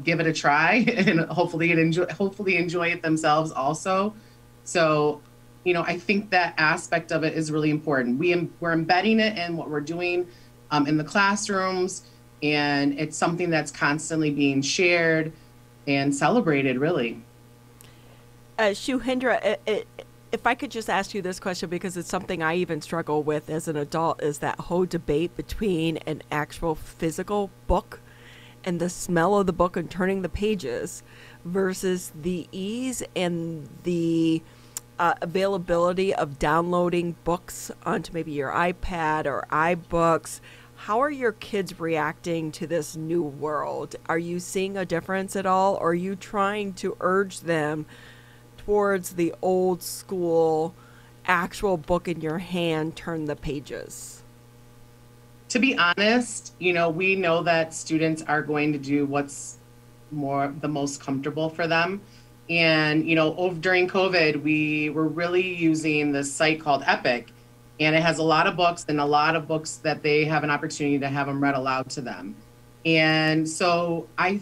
give it a try and hopefully enjoy it themselves also. So, I think that aspect of it is really important. We're embedding it in what we're doing in the classrooms, and it's something that's constantly being shared and celebrated, really. Shahenda, if I could just ask you this question, because it's something I even struggle with as an adult, is that whole debate between an actual physical book and the smell of the book and turning the pages versus the ease and the availability of downloading books onto maybe your iPad or iBooks. How are your kids reacting to this new world? Are you seeing a difference at all? Or are you trying to urge them towards the old school, actual book in your hand, turn the pages? To be honest, we know that students are going to do what's the most comfortable for them. And, during COVID, we were really using this site called Epic. And it has a lot of books that they have an opportunity to have them read aloud to them. And so I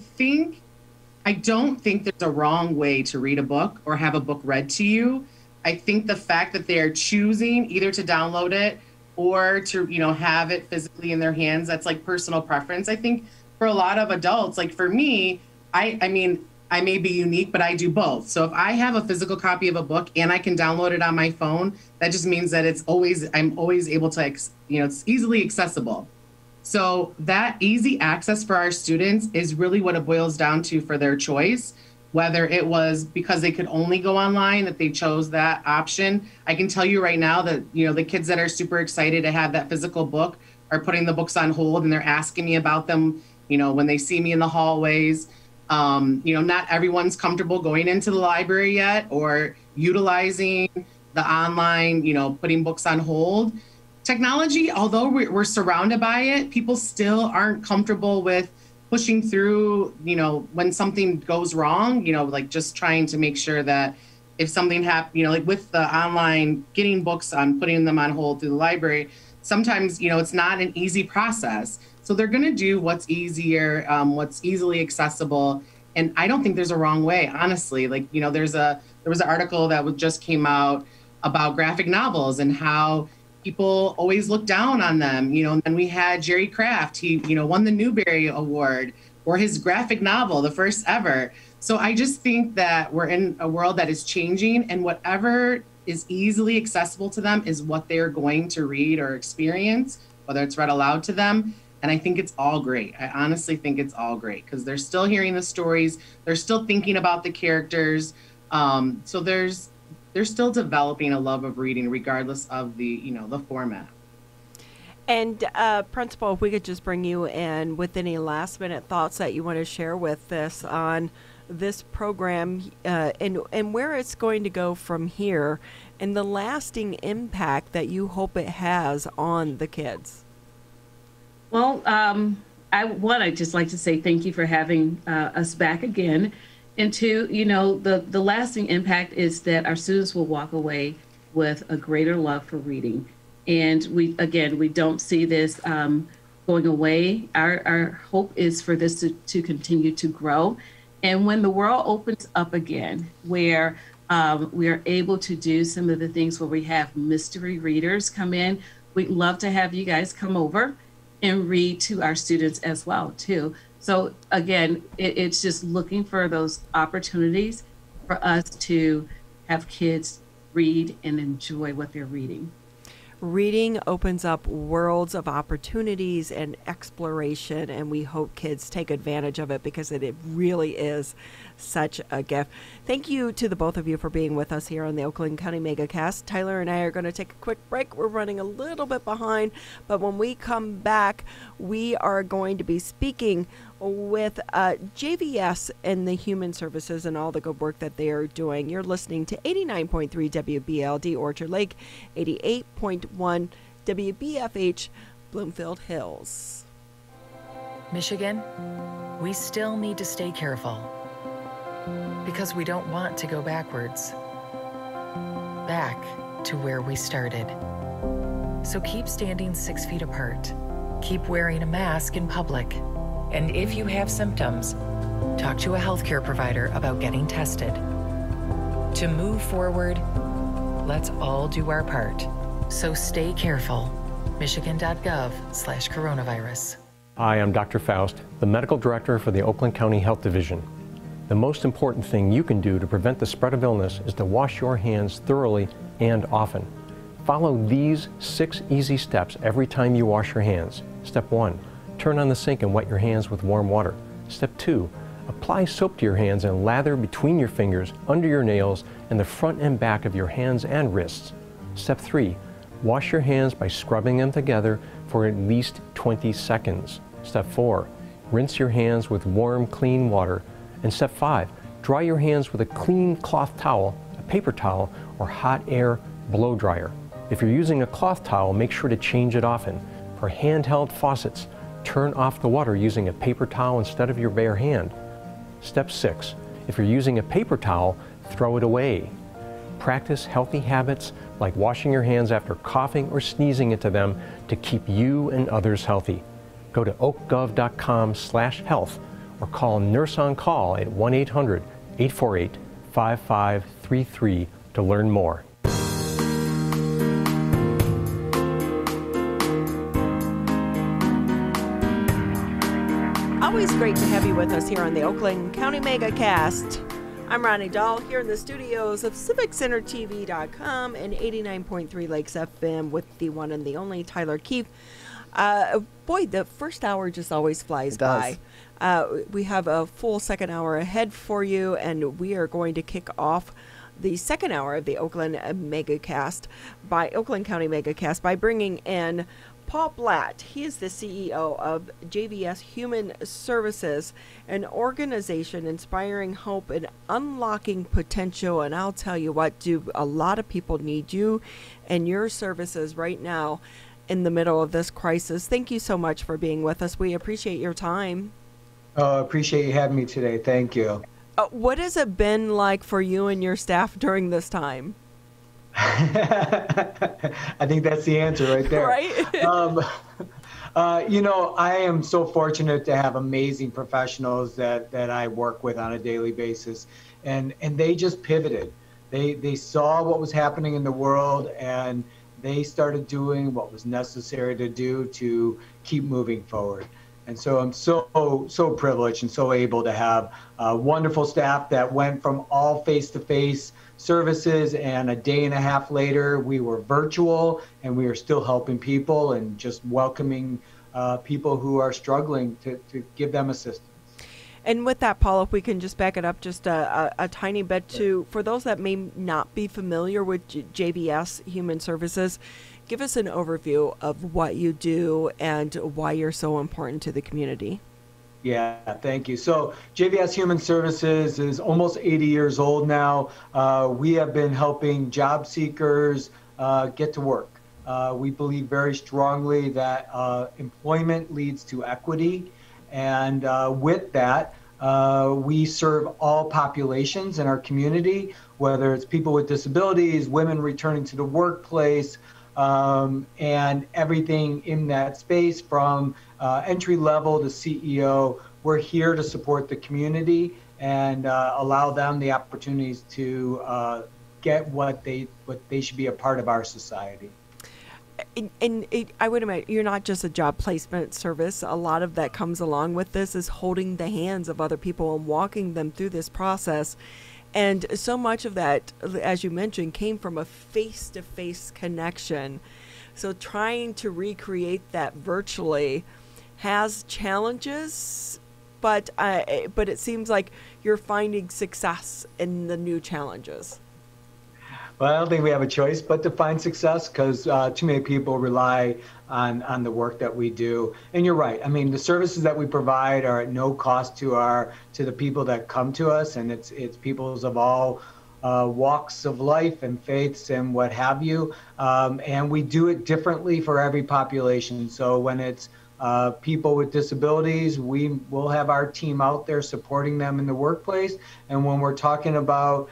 don't think there's a wrong way to read a book or have a book read to you. I think the fact that they're choosing either to download it or to, have it physically in their hands, that's like personal preference. I think for a lot of adults, like for me, I may be unique, but I do both. So if I have a physical copy of a book and I can download it on my phone, that just means that I'm always able to, it's easily accessible. So that easy access for our students is really what it boils down to for their choice. whether it was because they could only go online that they chose that option. I can tell you right now that, you know, the kids that are super excited to have that physical book are putting the books on hold, and they're asking me about them, you know, when they see me in the hallways. You know, not everyone's comfortable going into the library yet or utilizing the online, you know, putting books on hold. Technology, although we're surrounded by it, people still aren't comfortable with pushing through, you know, when something goes wrong, you know, like just trying to make sure that if something happens, you know, like with the online getting books on, putting them on hold through the library, sometimes, you know, it's not an easy process. So they're going to do what's easier, what's easily accessible. And I don't think there's a wrong way, honestly. Like, you know, there was an article that just came out about graphic novels and how people always look down on them, you know. And we had Jerry Craft, he, you know, won the Newbery Award for his graphic novel, the first ever. So I just think that we're in a world that is changing, and whatever is easily accessible to them is what they're going to read or experience, whether it's read aloud to them. And I think it's all great. I honestly think it's all great because they're still hearing the stories. They're still thinking about the characters. So they're still developing a love of reading regardless of the, you know, the format. And Principal, if we could just bring you in with any last minute thoughts that you want to share with us on this program and where it's going to go from here and the lasting impact that you hope it has on the kids. Well, I'd just like to say thank you for having us back again. And two, you know, the lasting impact is that our students will walk away with a greater love for reading. And we don't see this going away. Our hope is for this to continue to grow. And when the world opens up again, where we are able to do some of the things where we have mystery readers come in, we'd love to have you guys come over and read to our students as well, too. So again, it's just looking for those opportunities for us to have kids read and enjoy what they're reading. Reading opens up worlds of opportunities and exploration, and we hope kids take advantage of it because it really is such a gift. Thank you to the both of you for being with us here on the Oakland County Megacast. Tyler and I are going to take a quick break. We're running a little bit behind, but when we come back, we are going to be speaking with JVS and the Human Services and all the good work that they are doing. You're listening to 89.3 WBLD Orchard Lake, 88.1 WBFH Bloomfield Hills. Michigan, we still need to stay careful because we don't want to go backwards, back to where we started. So keep standing 6 feet apart. Keep wearing a mask in public. And if you have symptoms, talk to a healthcare provider about getting tested. To move forward, let's all do our part. So stay careful. Michigan.gov/coronavirus. Hi, I'm Dr. Faust, the Medical Director for the Oakland County Health Division. The most important thing you can do to prevent the spread of illness is to wash your hands thoroughly and often. Follow these 6 easy steps every time you wash your hands. Step 1. Turn on the sink and wet your hands with warm water. Step 2. Apply soap to your hands and lather between your fingers, under your nails, and the front and back of your hands and wrists. Step 3. Wash your hands by scrubbing them together for at least 20 seconds. Step 4. Rinse your hands with warm, clean water. And Step 5. Dry your hands with a clean cloth towel, a paper towel, or hot air blow dryer. If you're using a cloth towel, make sure to change it often. For handheld faucets, turn off the water using a paper towel instead of your bare hand. Step 6. If you're using a paper towel, throw it away. Practice healthy habits like washing your hands after coughing or sneezing into them to keep you and others healthy. Go to oakgov.com/health or call Nurse on Call at 1-800-848-5533 to learn more. Always great to have you with us here on the Oakland County Megacast. I'm Ronnie Dahl here in the studios of CivicCenterTV.com and 89.3 Lakes FM with the one and the only Tyler Keefe. Boy, the first hour just always flies by. We have a full second hour ahead for you, and we are going to kick off the second hour of the Oakland Megacast Oakland County Megacast by bringing in Paul Blatt. He is the CEO of JVS Human Services, an organization inspiring hope and unlocking potential. And I'll tell you what, a lot of people need you and your services right now in the middle of this crisis. Thank you so much for being with us. We appreciate your time. Oh, I appreciate you having me today. Thank you. What has it been like for you and your staff during this time? I think that's the answer right there. Right? I am so fortunate to have amazing professionals that I work with on a daily basis, and they just pivoted. They saw what was happening in the world, and they started doing what was necessary to do to keep moving forward. And so I'm so privileged and so able to have wonderful staff that went from all face-to-face services, and a day and a half later we were virtual, and we are still helping people and just welcoming people who are struggling to give them assistance. And with that, Paul, if we can just back it up just a tiny bit for those that may not be familiar with JVS Human Services, give us an overview of what you do and why you're so important to the community. Yeah, thank you. So JVS Human Services is almost 80 years old now. We have been helping job seekers get to work. We believe very strongly that employment leads to equity. And with that, we serve all populations in our community, whether it's people with disabilities, women returning to the workplace, and everything in that space from entry level to CEO. We're here to support the community and allow them the opportunities to get what they should be a part of our society. And I would imagine you're not just a job placement service. A lot of that comes along with this is holding the hands of other people and walking them through this process. And so much of that, as you mentioned, came from a face-to-face connection. So trying to recreate that virtually has challenges, but it seems like you're finding success in the new challenges. Well, I don't think we have a choice but to find success, because too many people rely on the work that we do. And you're right. I mean, the services that we provide are at no cost to the people that come to us, and it's peoples of all walks of life and faiths and what have you. And we do it differently for every population. So when it's people with disabilities, we will have our team out there supporting them in the workplace. And when we're talking about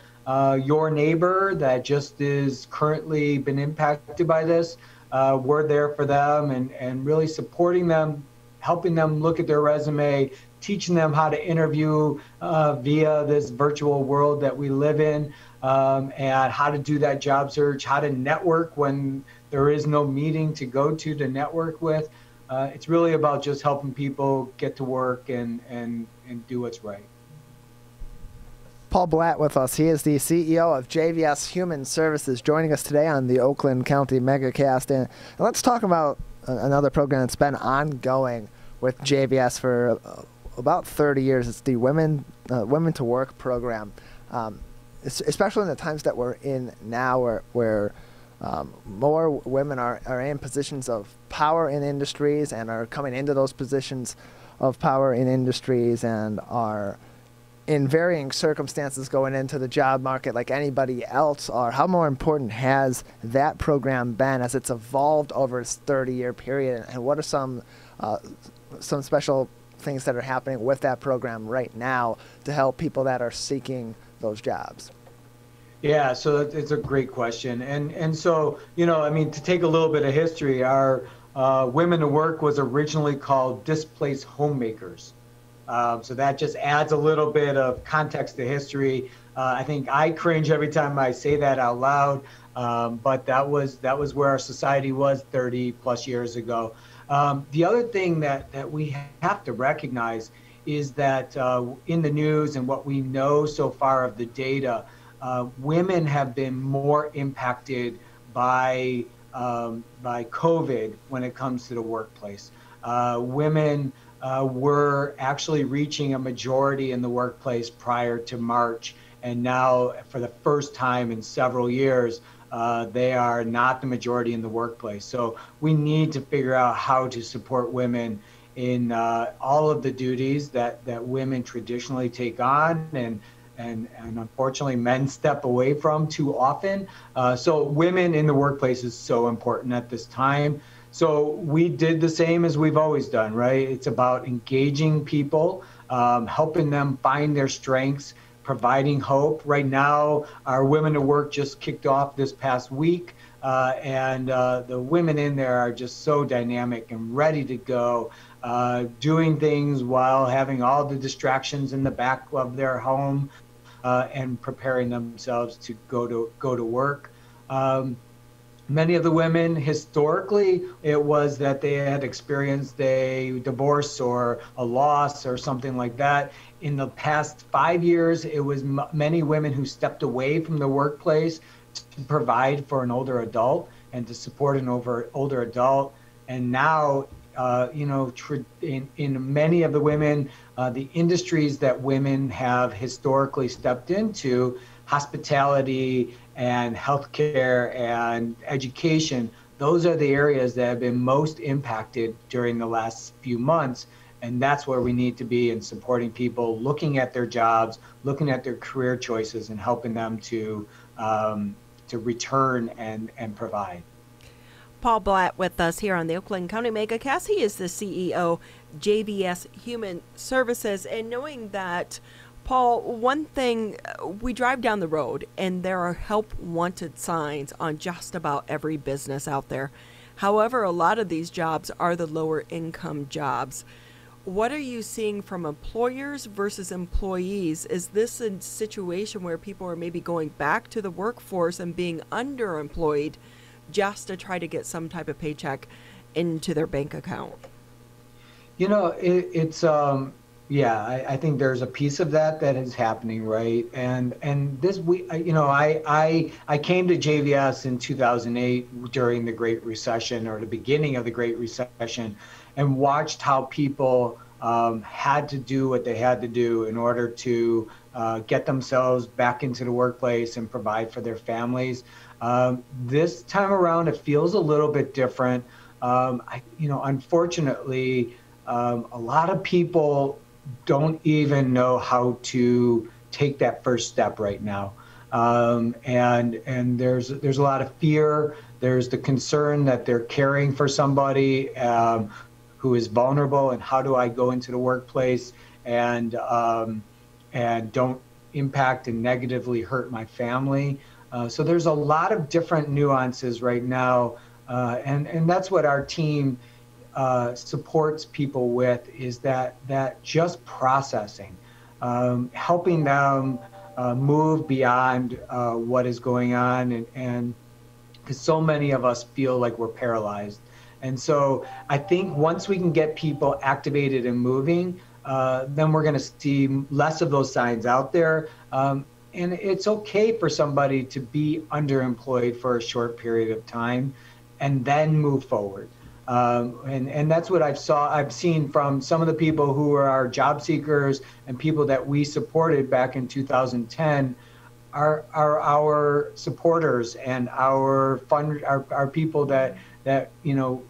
your neighbor that just is currently been impacted by this, we're there for them and really supporting them, helping them look at their resume, teaching them how to interview via this virtual world that we live in, and how to do that job search, how to network when there is no meeting to go to network with. It's really about just helping people get to work and do what's right. Paul Blatt with us. He is the CEO of JVS Human Services, joining us today on the Oakland County Megacast. And let's talk about another program that's been ongoing with JVS for about 30 years. It's the Women to Work program, especially in the times that we're in now, where more women are in positions of power in industries and are coming into those positions of power in industries and are in varying circumstances going into the job market like anybody else are. How more important has that program been as it's evolved over its 30-year period, and what are some special things that are happening with that program right now to help people that are seeking those jobs? Yeah, so it's a great question. And so, I mean, to take a little bit of history, our Women to Work was originally called Displaced Homemakers. So that just adds a little bit of context to history. I think I cringe every time I say that out loud, but that was where our society was 30 plus years ago. The other thing that we have to recognize is that in the news and what we know so far of the data, women have been more impacted by COVID when it comes to the workplace. Women were actually reaching a majority in the workplace prior to March, and now for the first time in several years, they are not the majority in the workplace. So we need to figure out how to support women in all of the duties that women traditionally take on and unfortunately men step away from too often. So women in the workplace is so important at this time. So we did the same as we've always done, right? It's about engaging people, helping them find their strengths, providing hope. Right now, our Women to Work just kicked off this past week, and the women in there are just so dynamic and ready to go, doing things while having all the distractions in the back of their home, and preparing themselves to go to work. Many of the women, historically, it was that they had experienced a divorce or a loss or something like that. In the past 5 years, it was many women who stepped away from the workplace to provide for an older adult and to support an older adult. And now, in many of the women, the industries that women have historically stepped into, hospitality and healthcare and education, those are the areas that have been most impacted during the last few months. And that's where we need to be in supporting people, looking at their jobs, looking at their career choices, and helping them to return and provide. Paul Blatt with us here on the Oakland County Megacast. He is the CEO, JVS Human Services. And knowing that, Paul, one thing, we drive down the road and there are help wanted signs on just about every business out there. However, a lot of these jobs are the lower income jobs. What are you seeing from employers versus employees? Is this a situation where people are maybe going back to the workforce and being underemployed just to try to get some type of paycheck into their bank account? You know, I think there's a piece of that is happening, right? And this I came to JVS in 2008 during the Great Recession, or the beginning of the Great Recession, and watched how people had to do what they had to do in order to get themselves back into the workplace and provide for their families. This time around, it feels a little bit different. Unfortunately, a lot of people don't even know how to take that first step right now. And there's a lot of fear. There's the concern that they're caring for somebody who is vulnerable, and how do I go into the workplace and don't impact and negatively hurt my family. So there's a lot of different nuances right now, and that's what our team supports people with, is that just processing, helping them move beyond what is going on, and because so many of us feel like we're paralyzed. And so I think once we can get people activated and moving, then we're going to see less of those signs out there. And it's okay for somebody to be underemployed for a short period of time and then move forward. And that's what I've seen from some of the people who are our job seekers and people that we supported back in 2010 are our supporters and our people that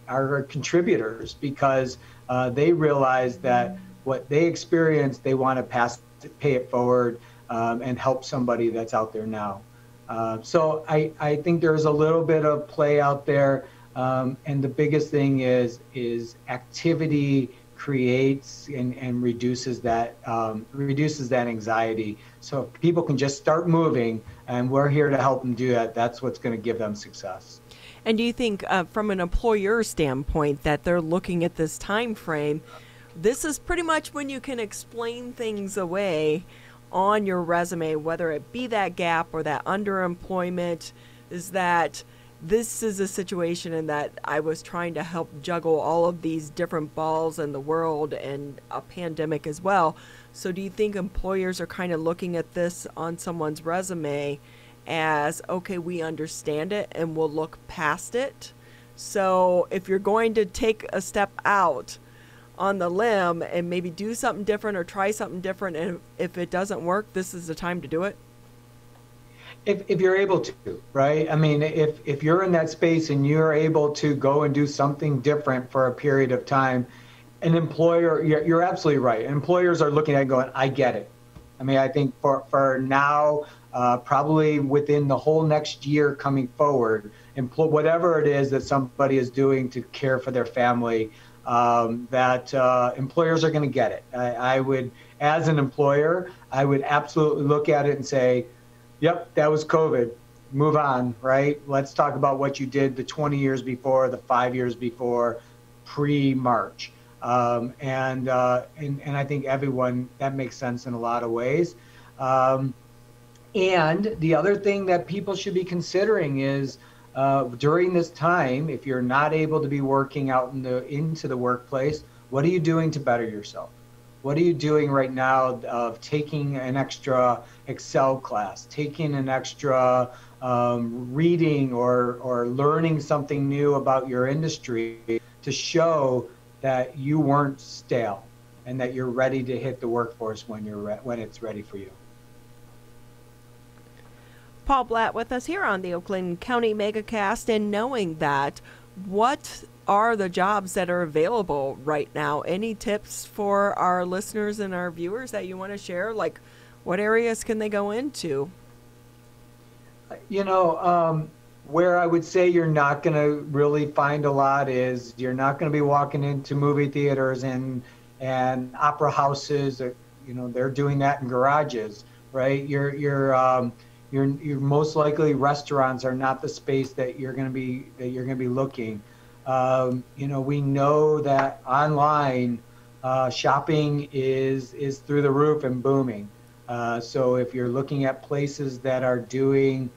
are contributors, because they realize that what they experienced, they want to pay it forward and help somebody that's out there now. So I think there's a little bit of play out there. And the biggest thing is activity creates and reduces that anxiety. So if people can just start moving, and we're here to help them do that, that's what's going to give them success. And do you think from an employer standpoint that they're looking at this time frame, this is pretty much when you can explain things away on your resume, whether it be that gap or that underemployment, is that this is a situation in that I was trying to help juggle all of these different balls in the world and a pandemic as well. So do you think employers are kind of looking at this on someone's resume as, okay, we understand it and we'll look past it? So if you're going to take a step out on the limb and maybe do something different or try something different, and if it doesn't work, this is the time to do it? If you're able to, right? I mean, if you're in that space and you're able to go and do something different for a period of time, an employer, you're absolutely right. Employers are looking at it going, I get it. I mean, I think for now, probably within the whole next year coming forward, whatever it is that somebody is doing to care for their family, that employers are going to get it. I would, as an employer, I would absolutely look at it and say, yep, that was COVID. Move on, right? Let's talk about what you did the 20 years before, the 5 years before, pre-March. And I think everyone, that makes sense in a lot of ways. And the other thing that people should be considering is during this time, if you're not able to be working out into the workplace, what are you doing to better yourself? What are you doing right now of taking an extra Excel class, taking an extra reading or learning something new about your industry to show that you weren't stale and that you're ready to hit the workforce when it's ready for you? Paul Blatt with us here on the Oakland County Megacast, and knowing that, what are the jobs that are available right now? Any tips for our listeners and our viewers that you want to share? Like, what areas can they go into? You know, where I would say you're not going to really find a lot is you're not going to be walking into movie theaters and opera houses. You know, they're doing that in garages, right? You're most likely restaurants are not the space that you're going to be looking. You know, we know that online shopping is through the roof and booming. So if you're looking at places that are doing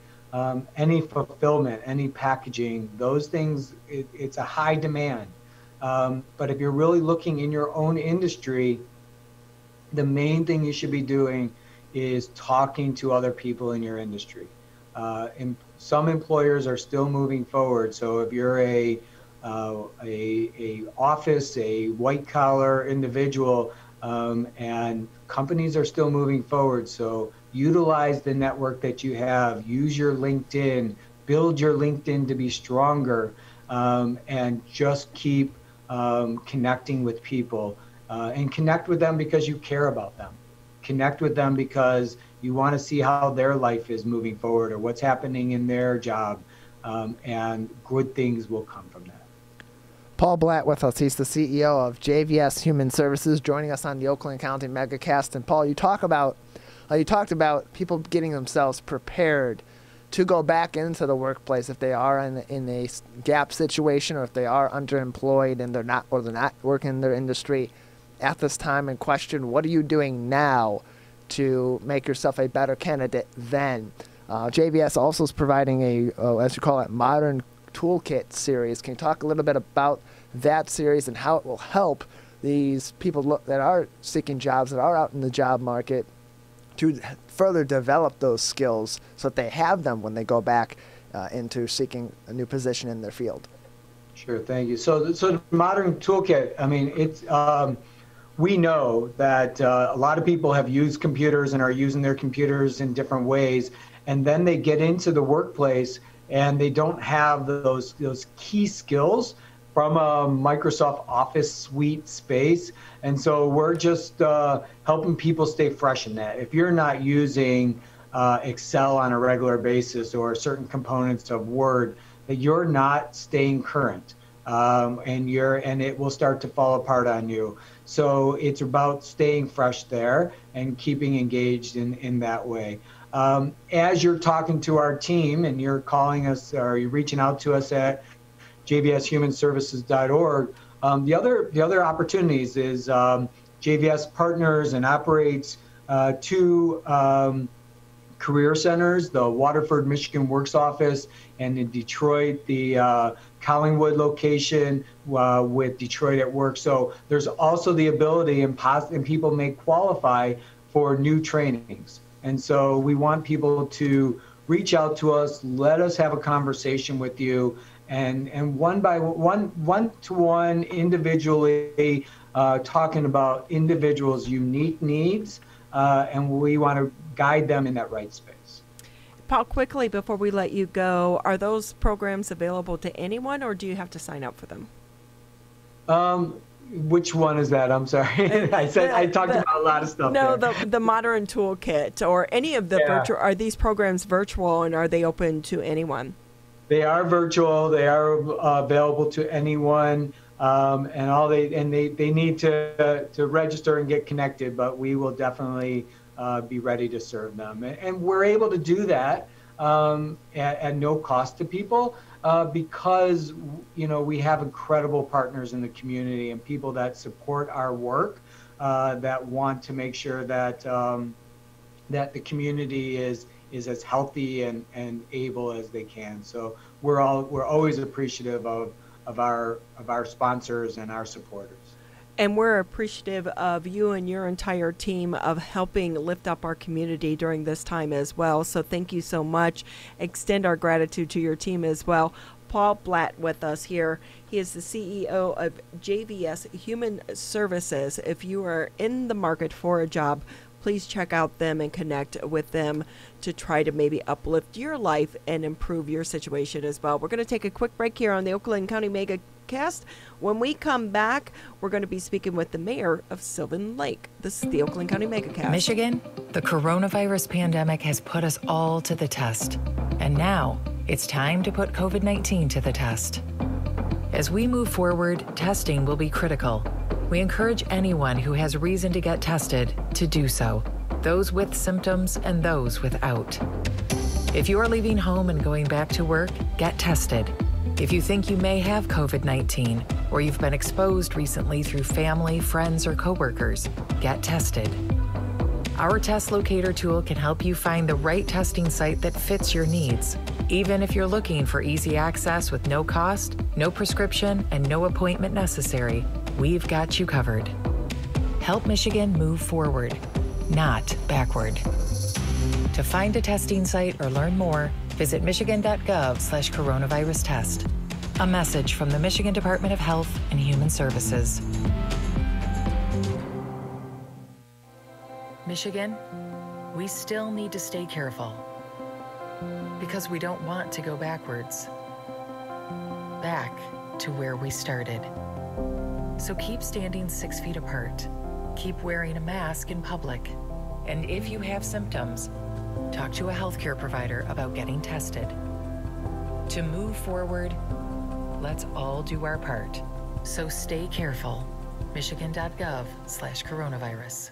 any fulfillment, any packaging, those things, it's a high demand. But if you're really looking in your own industry, the main thing you should be doing is talking to other people in your industry. And some employers are still moving forward. So if you're a office, a white collar individual, and companies are still moving forward. So utilize the network that you have, use your LinkedIn, build your LinkedIn to be stronger, and just keep connecting with people, and connect with them because you care about them. Connect with them because you want to see how their life is moving forward or what's happening in their job, and good things will come from that. Paul Blatt with us. He's the CEO of JVS Human Services, joining us on the Oakland County Megacast. And Paul, you talked about people getting themselves prepared to go back into the workplace if they are in a gap situation, or if they are underemployed and they're not working in their industry at this time, and question, what are you doing now to make yourself a better candidate then? JVS also is providing a, as you call it, modern toolkit series. Can you talk a little bit about that series and how it will help these people that are seeking jobs, that are out in the job market, to further develop those skills so that they have them when they go back into seeking a new position in their field? Sure, thank you. So the modern toolkit, I mean, it's we know that a lot of people have used computers and are using their computers in different ways, and then they get into the workplace and they don't have those key skills from a Microsoft Office suite space. And so we're just helping people stay fresh in that. If you're not using Excel on a regular basis or certain components of Word, that you're not staying current, and it will start to fall apart on you. So it's about staying fresh there and keeping engaged in that way. As you're talking to our team and you're calling us or you're reaching out to us at jvshumanservices.org, the other opportunities is JVS partners and operates two career centers, the Waterford, Michigan Works Office, and in Detroit, the Collingwood location with Detroit at Work. So there's also the ability, and people may qualify for new trainings. And so we want people to reach out to us, let us have a conversation with you, and one-to-one individually talking about individuals' unique needs, and we want to guide them in that right space. Paul, quickly before we let you go, are those programs available to anyone, or do you have to sign up for them? Which one is that? I'm sorry. I talked about a lot of stuff. No, the Modern Toolkit or any of the virtual. Are these programs virtual, and are they open to anyone? They are virtual. They are available to anyone, and they need to register and get connected. But we will definitely be ready to serve them, and we're able to do that at no cost to people. Because we have incredible partners in the community and people that support our work, that want to make sure that that the community is as healthy and able as they can. So we're always appreciative of our sponsors and our supporters. And we're appreciative of you and your entire team of helping lift up our community during this time as well. So thank you so much. Extend our gratitude to your team as well. Paul Blatt with us here. He is the CEO of JVS Human Services. If you are in the market for a job, please check out them and connect with them to try to maybe uplift your life and improve your situation as well. We're going to take a quick break here on the Oakland County Megacast. When we come back, we're going to be speaking with the mayor of Sylvan Lake. This is the Oakland County Megacast. Michigan, the coronavirus pandemic has put us all to the test. And now it's time to put COVID-19 to the test. As we move forward, testing will be critical. We encourage anyone who has reason to get tested to do so, those with symptoms and those without. If you are leaving home and going back to work, get tested. If you think you may have COVID-19 or you've been exposed recently through family, friends, or coworkers, get tested. Our test locator tool can help you find the right testing site that fits your needs. Even if you're looking for easy access with no cost, no prescription, and no appointment necessary, we've got you covered. Help Michigan move forward, not backward. To find a testing site or learn more, visit michigan.gov/coronavirus test. A message from the Michigan Department of Health and Human Services. Michigan, we still need to stay careful because we don't want to go backwards, back to where we started. So keep standing 6 feet apart, keep wearing a mask in public, and if you have symptoms, talk to a healthcare provider about getting tested. To move forward, let's all do our part. So stay careful. Michigan.gov/coronavirus.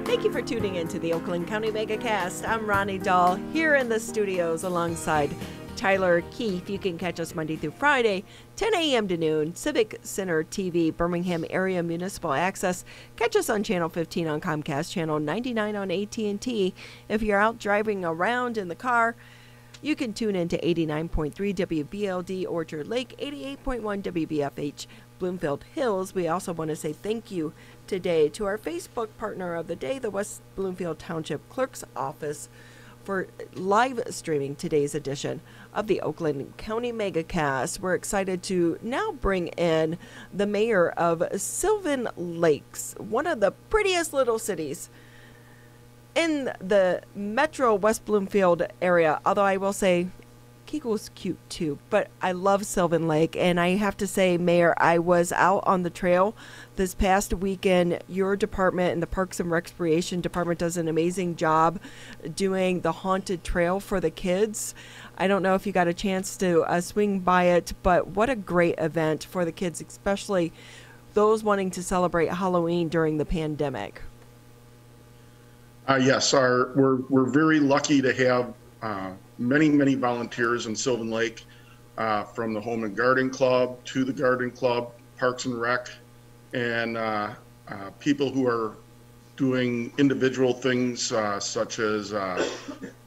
Thank you for tuning in to the Oakland County Megacast. I'm Ronnie Dahl here in the studios alongside Tyler Keefe. You can catch us Monday through Friday, 10 a.m. to noon, Civic Center TV, Birmingham Area Municipal Access. Catch us on Channel 15 on Comcast, Channel 99 on AT&T. If you're out driving around in the car, you can tune in to 89.3 WBLD Orchard Lake, 88.1 WBFH Bloomfield Hills. We also want to say thank you today to our Facebook partner of the day, the West Bloomfield Township Clerk's Office, for live streaming today's edition of the Oakland County Megacast. We're excited to now bring in the mayor of Sylvan Lakes, one of the prettiest little cities in the metro West Bloomfield area, although I will say Keiko's cute too, but I love Sylvan Lake. And I have to say, Mayor, I was out on the trail this past weekend. Your department and the Parks and Recreation Department does an amazing job doing the haunted trail for the kids. I don't know if you got a chance to swing by it, but what a great event for the kids, especially those wanting to celebrate Halloween during the pandemic. Yes, we're very lucky to have many volunteers in Sylvan Lake, from the Home and Garden Club to the Garden Club, Parks and Rec, and people who are doing individual things such as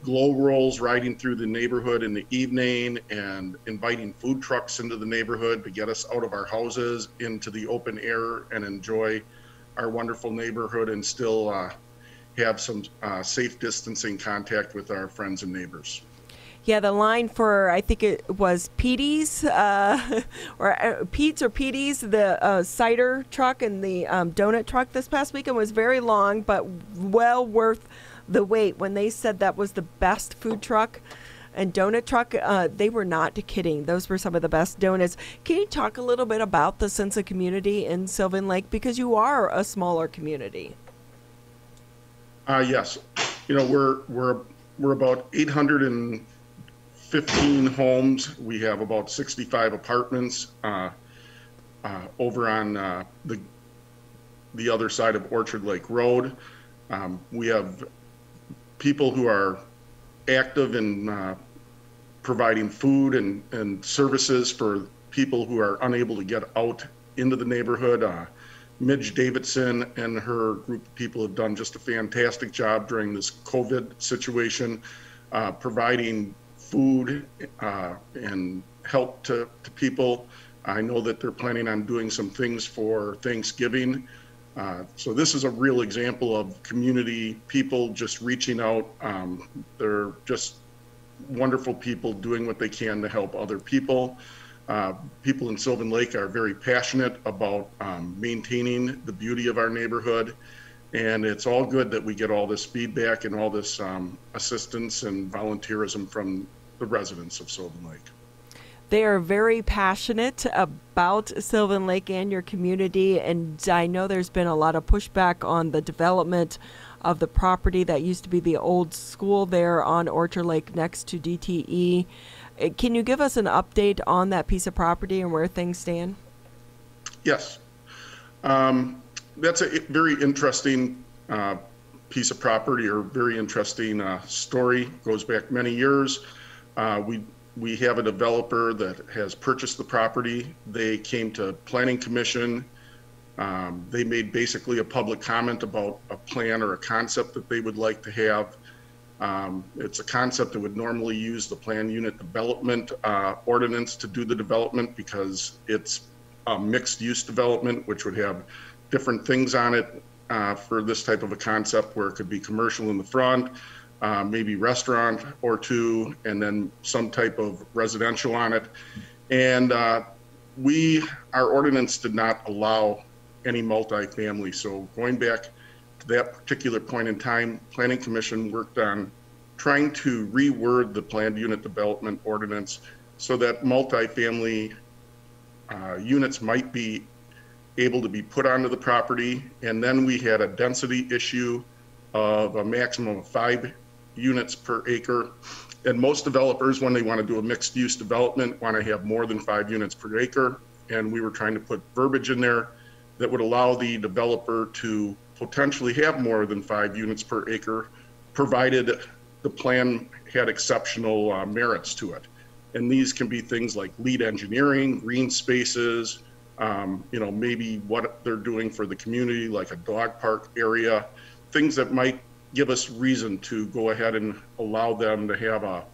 glow rolls, riding through the neighborhood in the evening, and inviting food trucks into the neighborhood to get us out of our houses into the open air and enjoy our wonderful neighborhood and still have some safe distancing contact with our friends and neighbors. Yeah, the line for, I think it was Petey's, or Pete's or Petey's, the cider truck and the donut truck this past weekend was very long, but well worth the wait. When they said that was the best food truck and donut truck, they were not kidding. Those were some of the best donuts. Can you talk a little bit about the sense of community in Sylvan Lake, because you are a smaller community? Yes, you know, we're about 815 homes. We have about 65 apartments over on the other side of Orchard Lake Road. We have people who are active in providing food and services for people who are unable to get out into the neighborhood. Midge Davidson and her group of people have done just a fantastic job during this COVID situation, providing food and help to people. I know that they're planning on doing some things for Thanksgiving. So this is a real example of community people just reaching out. They're just wonderful people doing what they can to help other people. People in Sylvan Lake are very passionate about maintaining the beauty of our neighborhood. And it's all good that we get all this feedback and all this assistance and volunteerism from the residents of Sylvan Lake. They are very passionate about Sylvan Lake and your community, and I know there's been a lot of pushback on the development of the property that used to be the old school there on Orchard Lake next to DTE. Can you give us an update on that piece of property and where things stand? Yes. That's a very interesting piece of property, or very interesting story. Goes back many years. We have a developer that has purchased the property. They came to Planning Commission. They made basically a public comment about a plan or a concept that they would like to have. It's a concept that would normally use the Plan Unit Development Ordinance to do the development, because it's a mixed use development, which would have different things on it for this type of a concept, where it could be commercial in the front, maybe restaurant or two, and then some type of residential on it. And our ordinance did not allow any multifamily. So going back to that particular point in time, Planning Commission worked on trying to reword the Planned Unit Development Ordinance so that multifamily units might be able to be put onto the property. And then we had a density issue of a maximum of 5 units per acre. And most developers, when they want to do a mixed use development, want to have more than 5 units per acre. And we were trying to put verbiage in there that would allow the developer to potentially have more than 5 units per acre, provided the plan had exceptional merits to it. And these can be things like lead engineering, green spaces, maybe what they're doing for the community, like a dog park area, things that might give us reason to go ahead and allow them to have a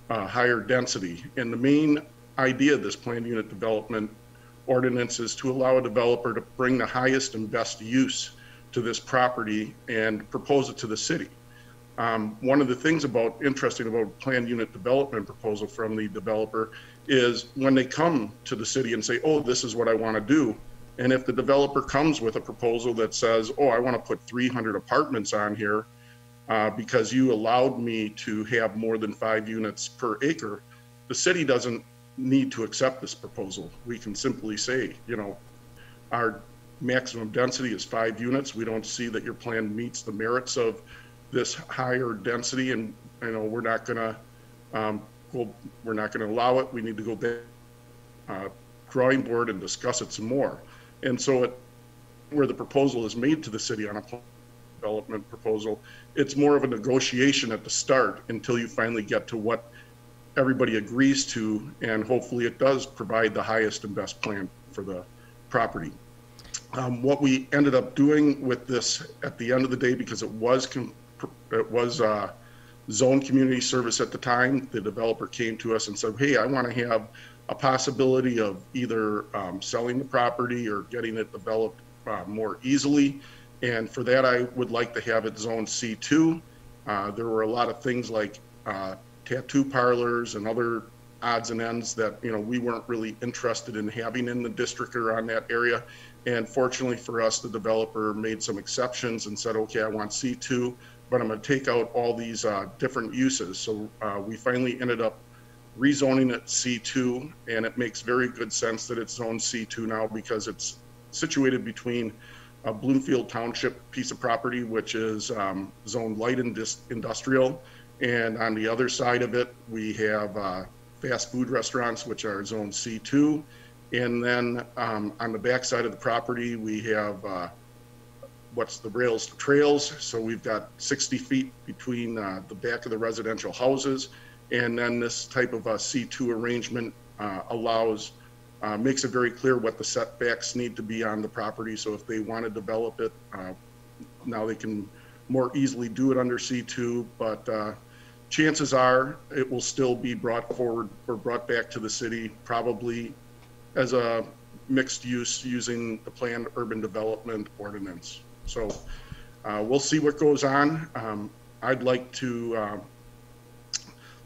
higher density. And the main idea of this Planned Unit Development Ordinance is to allow a developer to bring the highest and best use to this property and propose it to the city. One of the things interesting about Planned Unit Development proposal from the developer is when they come to the city and say, oh, this is what I want to do. And if the developer comes with a proposal that says, oh, I want to put 300 apartments on here because you allowed me to have more than 5 units per acre, the city doesn't need to accept this proposal. We can simply say, our maximum density is 5 units. We don't see that your plan meets the merits of this higher density, and we're not going to allow it. We need to go back drawing board and discuss it some more. And so where the proposal is made to the city on a plan development proposal. It's more of a negotiation at the start until you finally get to what everybody agrees to, and hopefully it does provide the highest and best plan for the property. What we ended up doing with this at the end of the day, because it was zone community service at the time, the developer came to us and said, hey, I want to have a possibility of either selling the property or getting it developed more easily. And for that, I would like to have it zone C2. There were a lot of things like tattoo parlors and other odds and ends that, you know, we weren't really interested in having in the district or on that area. And fortunately for us, the developer made some exceptions and said, okay, I want C2, but I'm going to take out all these different uses. So we finally ended up rezoning it C2, and it makes very good sense that it's zone C2 now because it's situated between a Bloomfield Township piece of property, which is zone light industrial, and on the other side of it, we have fast food restaurants, which are zone C2. And then on the back side of the property, we have what's the rails to trails. So we've got 60 feet between the back of the residential houses. And then this type of a C2 arrangement makes it very clear what the setbacks need to be on the property. So if they want to develop it, now they can more easily do it under C2, but chances are it will still be brought forward or brought back to the city, probably as a mixed use using the planned urban development ordinance. So we'll see what goes on. I'd like to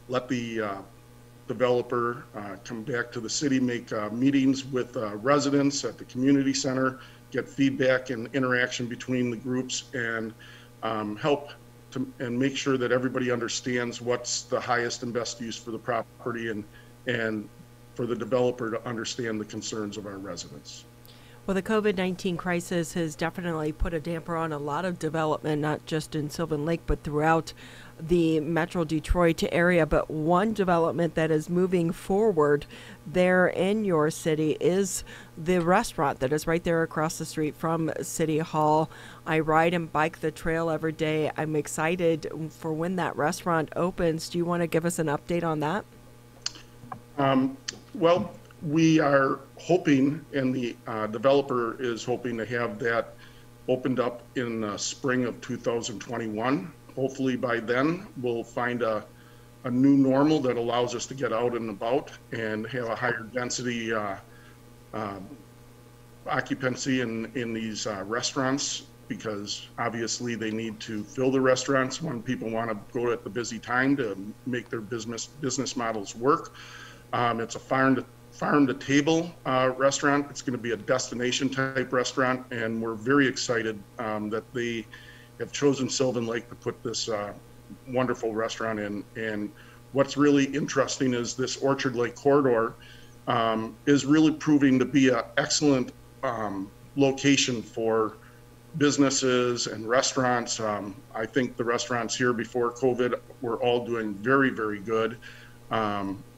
let the developer come back to the city, make meetings with residents at the community center, get feedback and interaction between the groups, and help and make sure that everybody understands what's the highest and best use for the property, and for the developer to understand the concerns of our residents. Well, the COVID-19 crisis has definitely put a damper on a lot of development, not just in Sylvan Lake, but throughout the Metro Detroit area. But one development that is moving forward there in your city is the restaurant that is right there across the street from City Hall. I ride and bike the trail every day. I'm excited for when that restaurant opens. Do you want to give us an update on that? Well, we are hoping, and the developer is hoping to have that opened up in the spring of 2021. Hopefully by then we'll find a new normal that allows us to get out and about and have a higher density occupancy in these restaurants, because obviously they need to fill the restaurants when people want to go at the busy time to make their business models work. It's a farm to table restaurant. It's going to be a destination type restaurant, and we're very excited that they have chosen Sylvan Lake to put this wonderful restaurant in. And what's really interesting is this Orchard Lake corridor is really proving to be an excellent location for businesses and restaurants. I think the restaurants here before COVID were all doing very, very good.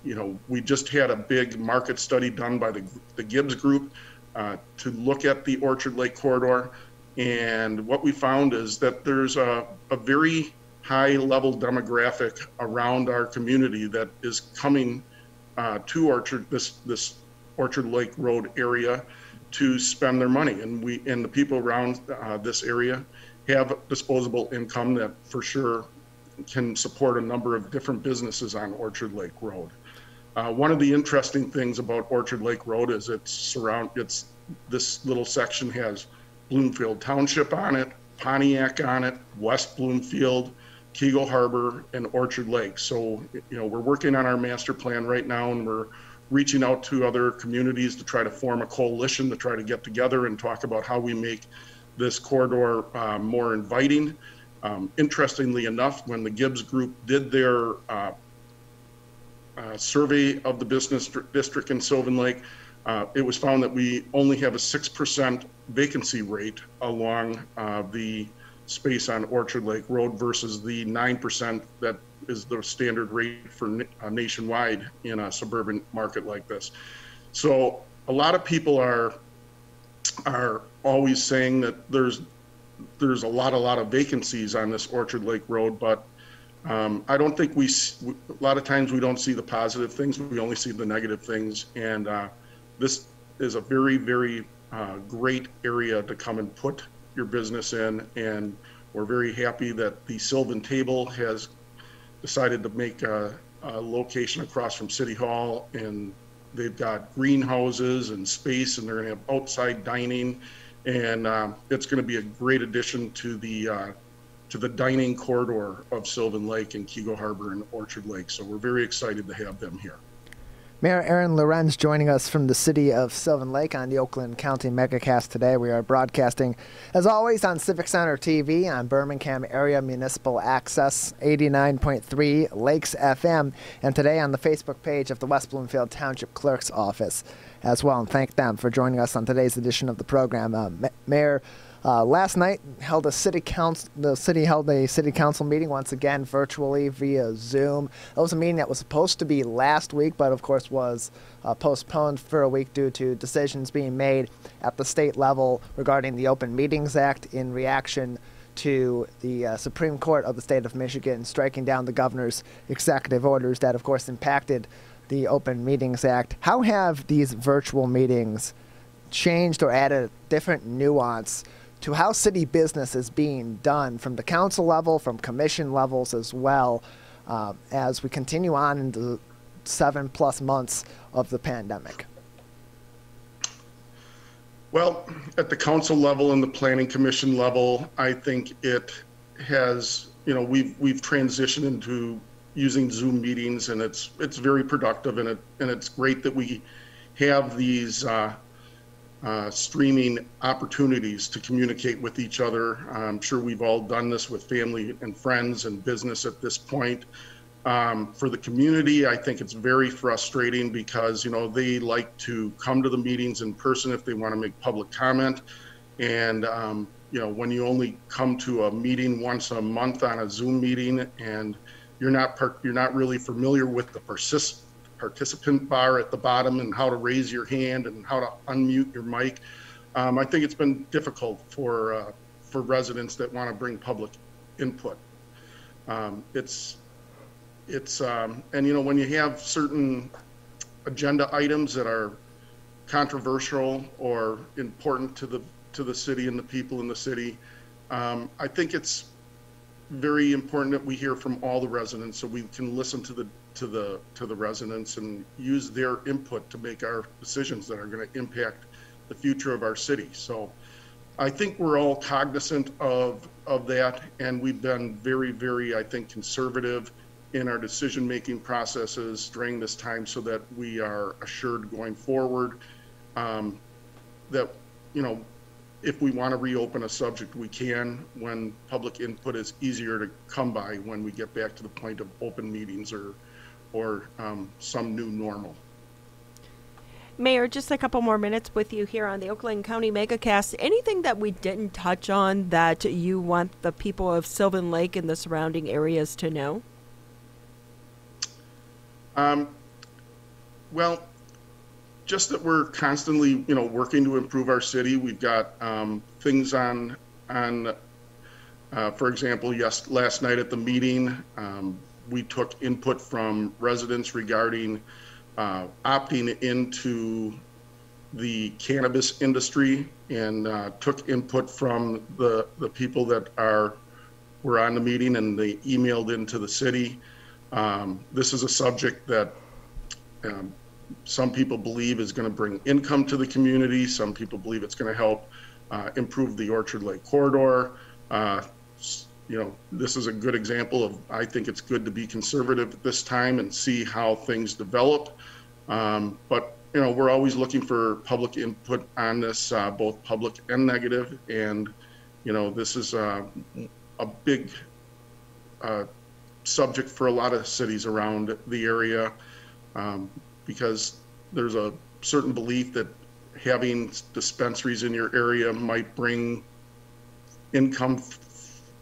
You know, we just had a big market study done by the Gibbs Group to look at the Orchard Lake corridor. And what we found is that there's a very high level demographic around our community that is coming to this Orchard Lake Road area to spend their money. And the people around this area have disposable income that for sure can support a number of different businesses on Orchard Lake Road. One of the interesting things about Orchard Lake Road is this little section has Bloomfield Township on it, Pontiac on it, West Bloomfield, Kegel Harbor, and Orchard Lake. So, you know, we're working on our master plan right now, and we're reaching out to other communities to try to form a coalition to try to get together and talk about how we make this corridor more inviting. Interestingly enough, when the Gibbs Group did their survey of the business district in Sylvan Lake, it was found that we only have a 6% vacancy rate along the space on Orchard Lake Road versus the 9% that is the standard rate for nationwide in a suburban market like this. So a lot of people are always saying that there's there's a lot of vacancies on this Orchard Lake Road, but I don't think a lot of times we don't see the positive things, we only see the negative things. And this is a very, very great area to come and put your business in. And we're very happy that the Sylvan Table has decided to make a location across from City Hall, and they've got greenhouses and space, and they're gonna have outside dining. And it's gonna be a great addition to the dining corridor of Sylvan Lake and Kego Harbor and Orchard Lake. So we're very excited to have them here. Mayor Aaron Lorenz joining us from the city of Sylvan Lake on the Oakland County Megacast today. We are broadcasting, as always, on Civic Center TV, on Birmingham Area Municipal Access, 89.3 Lakes FM, and today on the Facebook page of the West Bloomfield Township Clerk's office as well. And thank them for joining us on today's edition of the program. Mayor, last night the city held a city council meeting once again virtually via Zoom. That was a meeting that was supposed to be last week, but of course was postponed for a week due to decisions being made at the state level regarding the Open Meetings Act in reaction to the Supreme Court of the state of Michigan striking down the governor's executive orders that of course impacted the Open Meetings Act. How have these virtual meetings changed or added a different nuance to how city business is being done from the council level, from commission levels as well, as we continue on into 7+ months of the pandemic? Well, at the council level and the planning commission level, I think it has, we've transitioned into using Zoom meetings, and it's very productive, and it's great that we have these streaming opportunities to communicate with each other. I'm sure we've all done this with family and friends and business at this point. For the community, I think it's very frustrating because, they like to come to the meetings in person if they want to make public comment. And, when you only come to a meeting once a month on a Zoom meeting and you're not really familiar with the participant bar at the bottom and how to raise your hand and how to unmute your mic. I think it's been difficult for residents that want to bring public input. And when you have certain agenda items that are controversial or important to the city and the people in the city, I think it's very important that we hear from all the residents so we can listen to the residents and use their input to make our decisions that are going to impact the future of our city. So I think we're all cognizant of that, and we've been very, very, I think, conservative in our decision-making processes during this time so that we are assured going forward that, if we want to reopen a subject, we can when public input is easier to come by when we get back to the point of open meetings or some new normal. Mayor, just a couple more minutes with you here on the Oakland County Megacast. Anything that we didn't touch on that you want the people of Sylvan Lake and the surrounding areas to know? Well, just that we're constantly, working to improve our city. We've got things on for example, last night at the meeting, we took input from residents regarding opting into the cannabis industry, and took input from the people that were on the meeting, and they emailed into the city. This is a subject that some people believe is going to bring income to the community. Some people believe it's going to help improve the Orchard Lake corridor. This is a good example of, I think it's good to be conservative at this time and see how things develop. But we're always looking for public input on this, both public and negative. And, this is a big subject for a lot of cities around the area, because there's a certain belief that having dispensaries in your area might bring income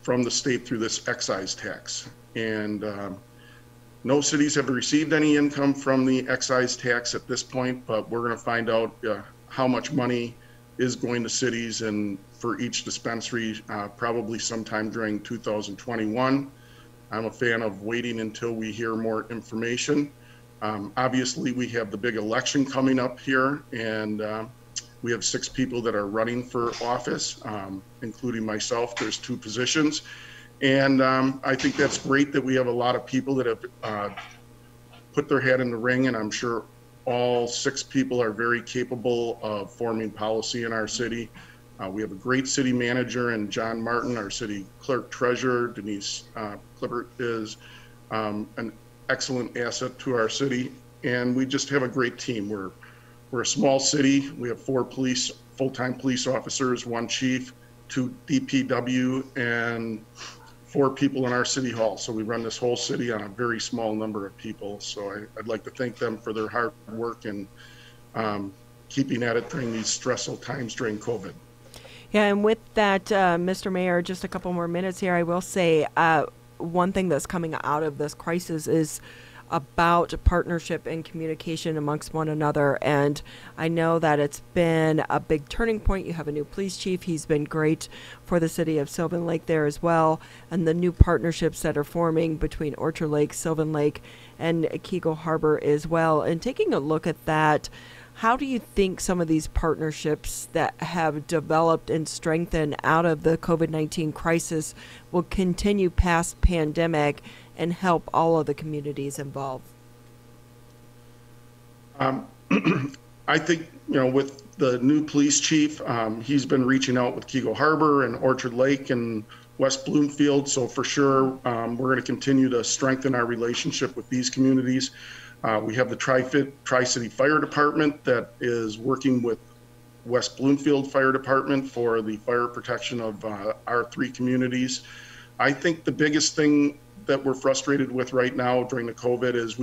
from the state through this excise tax. And no cities have received any income from the excise tax at this point, but we're going to find out how much money is going to cities and for each dispensary, probably sometime during 2021. I'm a fan of waiting until we hear more information. Obviously, we have the big election coming up here, and we have 6 people that are running for office, including myself. There's 2 positions. And I think that's great that we have a lot of people that have put their hat in the ring, and I'm sure all 6 people are very capable of forming policy in our city. We have a great city manager and John Martin, our city clerk treasurer. Denise Clippert is an excellent asset to our city, and we just have a great team. We're a small city. We have 4 full-time police officers, 1 chief, 2 DPW, and 4 people in our city hall. So we run this whole city on a very small number of people. So I'd like to thank them for their hard work and keeping at it during these stressful times during COVID. Yeah, and with that, Mr. Mayor, just a couple more minutes here, I will say one thing that's coming out of this crisis is about partnership and communication amongst one another. And I know that it's been a big turning point. You have a new police chief. He's been great for the city of Sylvan Lake there as well. And the new partnerships that are forming between Orchard Lake, Sylvan Lake, and Keego Harbor as well. And taking a look at that, how do you think some of these partnerships that have developed and strengthened out of the COVID-19 crisis will continue past pandemic and help all of the communities involved? I think, with the new police chief, he's been reaching out with Keego Harbor and Orchard Lake and West Bloomfield. So for sure, we're going to continue to strengthen our relationship with these communities. We have the Tri-City Fire Department that is working with West Bloomfield Fire Department for the fire protection of our 3 communities. I think the biggest thing that we're frustrated with right now during the COVID is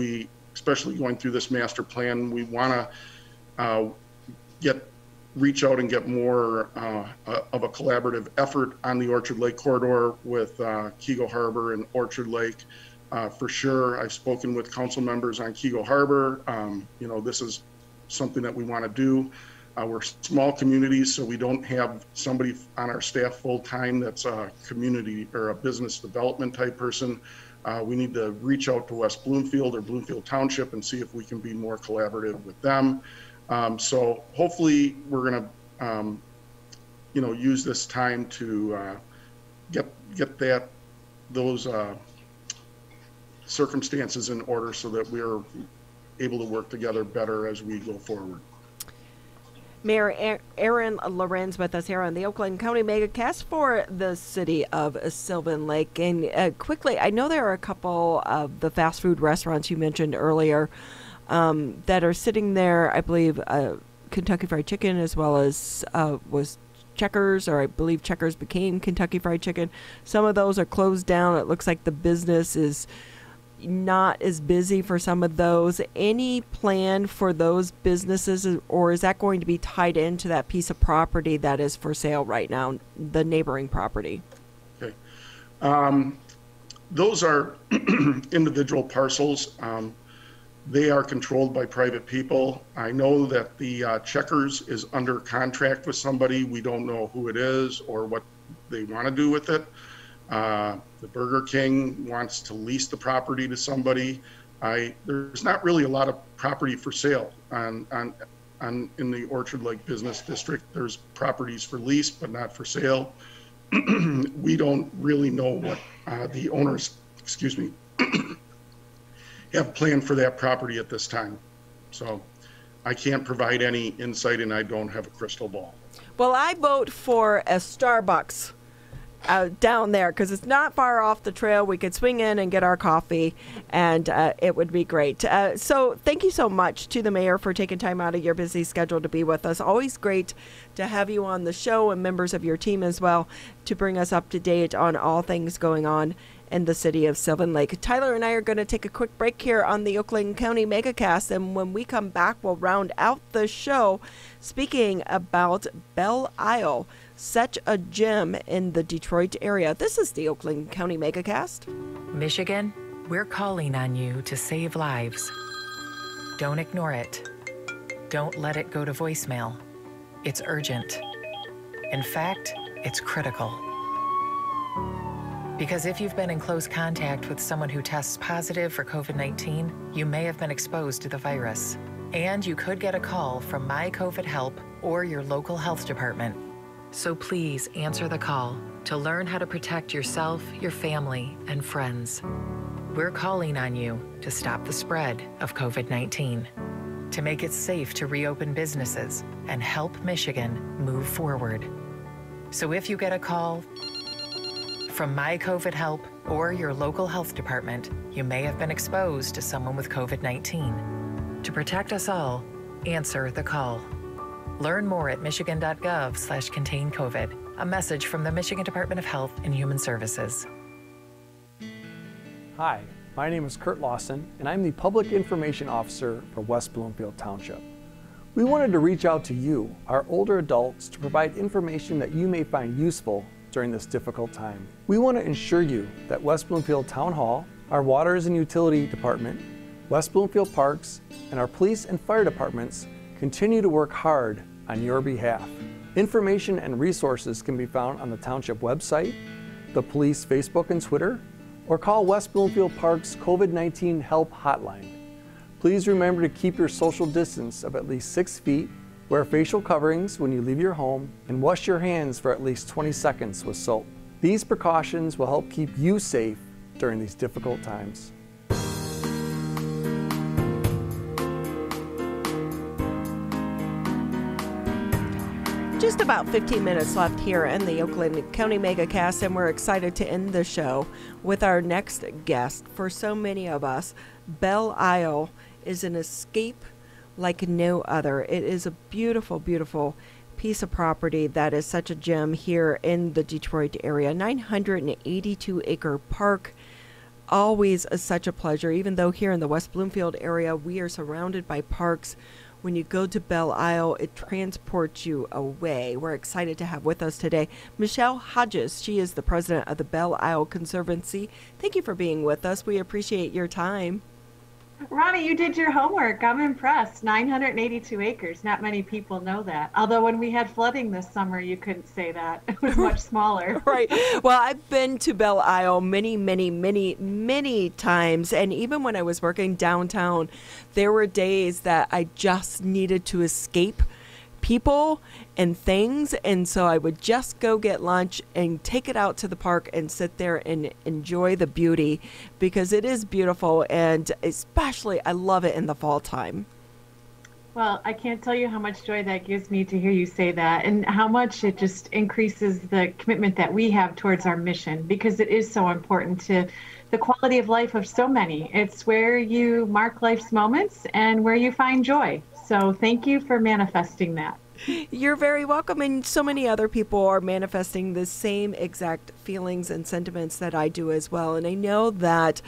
especially going through this master plan, we want to reach out and get more of a collaborative effort on the Orchard Lake corridor with Keego Harbor and Orchard Lake. For sure, I've spoken with council members on Keego Harbor. This is something that we want to do. We're small communities, so we don't have somebody on our staff full-time that's a community or a business development type person. We need to reach out to West Bloomfield or Bloomfield Township and see if we can be more collaborative with them. So hopefully we're going to, use this time to get those circumstances in order so that we are able to work together better as we go forward. Mayor Aaron Lorenz with us here on the Oakland County Megacast for the city of Sylvan Lake. And quickly, I know there are a couple of the fast food restaurants you mentioned earlier that are sitting there. I believe Kentucky Fried Chicken as well as was Checkers, or I believe Checkers became Kentucky Fried Chicken. Some of those are closed down. It looks like the business is not as busy for some of those. Any plan for those businesses, or is that going to be tied into that piece of property that is for sale right now, the neighboring property? Okay. Those are individual parcels. They are controlled by private people. I know that the Checkers is under contract with somebody. We don't know who it is or what they want to do with it. The Burger King wants to lease the property to somebody. There's not really a lot of property for sale in the Orchard Lake Business District. There's properties for lease, but not for sale. We don't really know what the owners, have planned for that property at this time. So I can't provide any insight, and I don't have a crystal ball. Well, I vote for a Starbucks down there because it's not far off the trail. We could swing in and get our coffee, and it would be great. So thank you so much to the mayor for taking time out of your busy schedule to be with us. Always great to have you on the show, and members of your team as well, to bring us up to date on all things going on in the city of Sylvan Lake. Tyler and I are going to take a quick break here on the Oakland County Megacast, and when we come back, we'll round out the show speaking about Belle Isle, such a gem in the Detroit area. This is the Oakland County Megacast. Michigan, we're calling on you to save lives. Don't ignore it. Don't let it go to voicemail. It's urgent. In fact, it's critical. Because if you've been in close contact with someone who tests positive for COVID-19, you may have been exposed to the virus. And you could get a call from My COVID Help or your local health department. So please answer the call to learn how to protect yourself, your family, and friends. We're calling on you to stop the spread of COVID-19, to make it safe to reopen businesses and help Michigan move forward. So if you get a call from My COVID Help or your local health department, you may have been exposed to someone with COVID-19. To protect us all, answer the call. Learn more at michigan.gov/contain-COVID. A message from the Michigan Department of Health and Human Services. Hi, my name is Kurt Lawson, and I'm the Public Information Officer for West Bloomfield Township. We wanted to reach out to you, our older adults, to provide information that you may find useful during this difficult time. We want to ensure you that West Bloomfield Town Hall, our Waters and Utility Department, West Bloomfield Parks, and our police and fire departments continue to work hard on your behalf. Information and resources can be found on the Township website, the police Facebook and Twitter, or call West Bloomfield Park's COVID-19 Help Hotline. Please remember to keep your social distance of at least 6 feet, wear facial coverings when you leave your home, and wash your hands for at least 20 seconds with soap. These precautions will help keep you safe during these difficult times. Just about 15 minutes left here in the Oakland County Megacast, and we're excited to end the show with our next guest. For so many of us, Belle Isle is an escape like no other. It is a beautiful, beautiful piece of property that is such a gem here in the Detroit area. 982-acre park. Always such a pleasure. Even though here in the West Bloomfield area we are surrounded by parks, when you go to Belle Isle, it transports you away. We're excited to have with us today Michele Hodges. She is the president of the Belle Isle Conservancy. Thank you for being with us. We appreciate your time. Ronnie, you did your homework. I'm impressed. 982 acres. Not many people know that. Although when we had flooding this summer, you couldn't say that. It was much smaller. Right. Well, I've been to Belle Isle many times. And even when I was working downtown, there were days that I just needed to escape people and things, and so I would just go get lunch and take it out to the park and sit there and enjoy the beauty, because it is beautiful, and especially I love it in the fall time. Well, I can't tell you how much joy that gives me to hear you say that, and how much it just increases the commitment that we have towards our mission, because it is so important to the quality of life of so many. It's where you mark life's moments and where you find joy. So thank you for manifesting that. You're very welcome. And so many other people are manifesting the same exact feelings and sentiments that I do as well. And I know that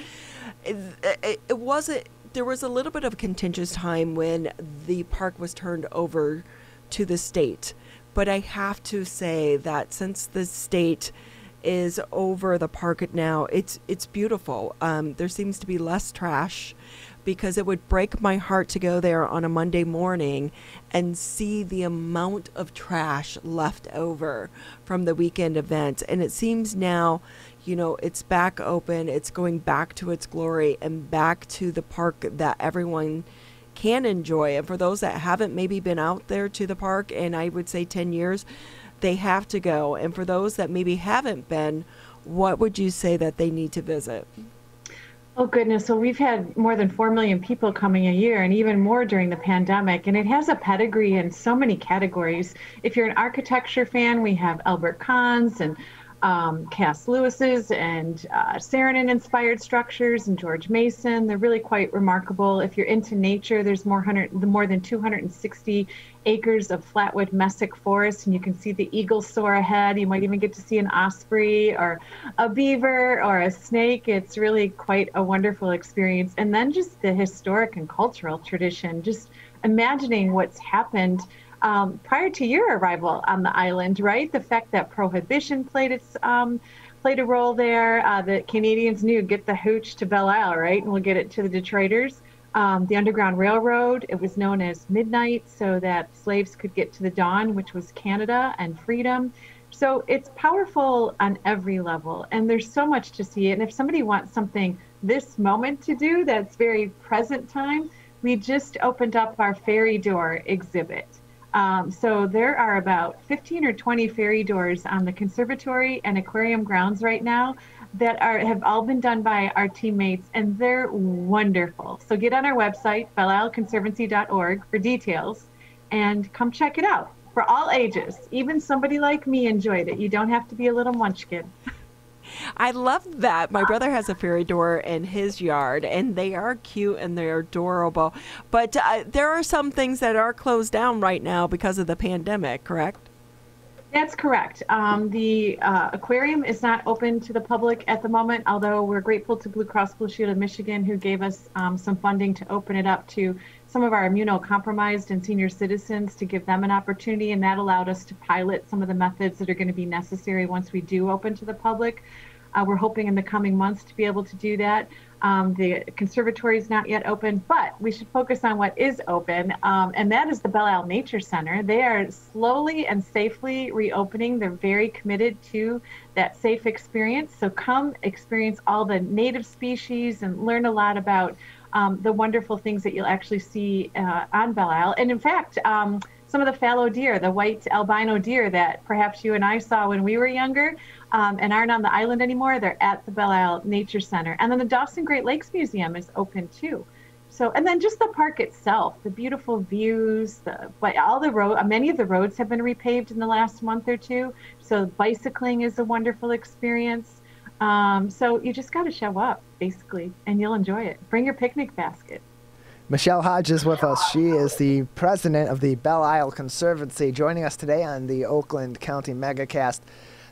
there was a little bit of a contentious time when the park was turned over to the state. But I have to say that since the state is over the park now, it's beautiful. There seems to be less trash, because it would break my heart to go there on a Monday morning and see the amount of trash left over from the weekend event. And it seems now, it's back open, it's going back to its glory and back to the park that everyone can enjoy. And for those that haven't maybe been out there to the park, and I would say 10 years, they have to go. And for those that maybe haven't been, what would you say that they need to visit? Oh, goodness. So we've had more than 4 million people coming a year, and even more during the pandemic. And it has a pedigree in so many categories. If you're an architecture fan, we have Albert Kahn's and Cass Lewis's and Saarinen-inspired structures and George Mason. They're really quite remarkable. If you're into nature, there's more than 260 acres of flatwood mesic forest, and you can see the eagle soar ahead. You might even get to see an osprey or a beaver or a snake. It's really quite a wonderful experience. And then just the historic and cultural tradition, just imagining what's happened prior to your arrival on the island, right? The fact that Prohibition played a role there. The Canadians knew, get the hooch to Belle Isle, right? And we'll get it to the Detroiters. The Underground Railroad, it was known as Midnight, so that slaves could get to the dawn, which was Canada and freedom. So it's powerful on every level, and there's so much to see. And if somebody wants something this moment to do that's very present time, we just opened up our fairy door exhibit. So there are about 15 or 20 fairy doors on the conservatory and aquarium grounds right now that have all been done by our teammates, and they're wonderful. So get on our website, belleisleconservancy.org, for details, and come check it out. For all ages, even somebody like me enjoyed it. You don't have to be a little munchkin. I love that. My brother has a fairy door in his yard, and they are cute and they're adorable. But there are some things that are closed down right now because of the pandemic, correct? That's correct. The aquarium is not open to the public at the moment, although we're grateful to Blue Cross Blue Shield of Michigan, who gave us some funding to open it up to some of our immunocompromised and senior citizens, to give them an opportunity, and that allowed us to pilot some of the methods that are going to be necessary once we do open to the public. We're hoping in the coming months to be able to do that. The conservatory is not yet open, but we should focus on what is open, and that is the Belle Isle Nature Center. They are slowly and safely reopening. They're very committed to that safe experience. So come experience all the native species and learn a lot about the wonderful things that you'll actually see on Belle Isle. And in fact, some of the fallow deer, the white albino deer that perhaps you and I saw when we were younger, and aren't on the island anymore, they're at the Belle Isle Nature Center. And then the Dawson Great Lakes Museum is open too. So, and then just the park itself, the beautiful views, many of the roads have been repaved in the last month or two. So bicycling is a wonderful experience. So you just got to show up, basically, and you'll enjoy it. Bring your picnic basket. Michele Hodges with us. She is the president of the Belle Isle Conservancy, joining us today on the Oakland County Megacast.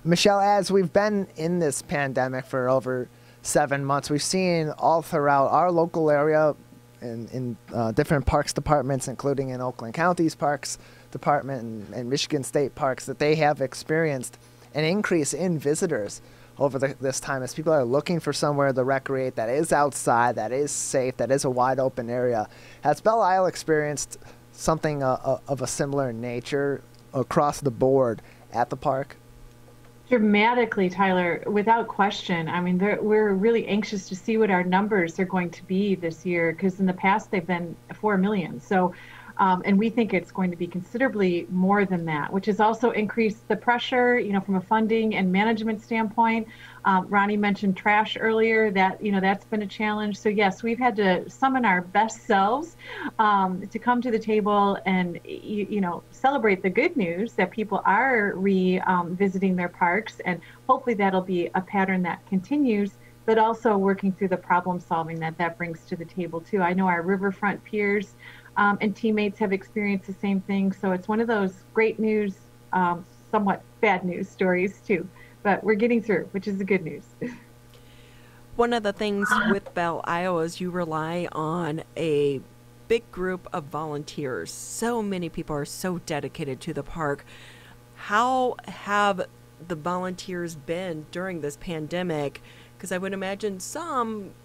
Michele, as we've been in this pandemic for over 7 months, we've seen all throughout our local area in different parks departments, including in Oakland County's Parks Department and Michigan State Parks, that they have experienced an increase in visitors over this time as people are looking for somewhere to recreate that is outside, that is safe, that is a wide open area. Has Belle Isle experienced something of a similar nature across the board at the park? Dramatically, Tyler, without question. I mean, we're really anxious to see what our numbers are going to be this year, because in the past they've been 4 million. So, and we think it's going to be considerably more than that, which has also increased the pressure, from a funding and management standpoint. Ronnie mentioned trash earlier, that's been a challenge. So yes, we've had to summon our best selves to come to the table and, celebrate the good news that people are visiting their parks, and hopefully that'll be a pattern that continues, but also working through the problem solving that brings to the table too. I know our riverfront peers and teammates have experienced the same thing. So it's one of those great news, somewhat bad news stories too, but we're getting through, which is the good news. One of the things with Belle Isle is you rely on a big group of volunteers. So many people are so dedicated to the park. How have the volunteers been during this pandemic? Because I would imagine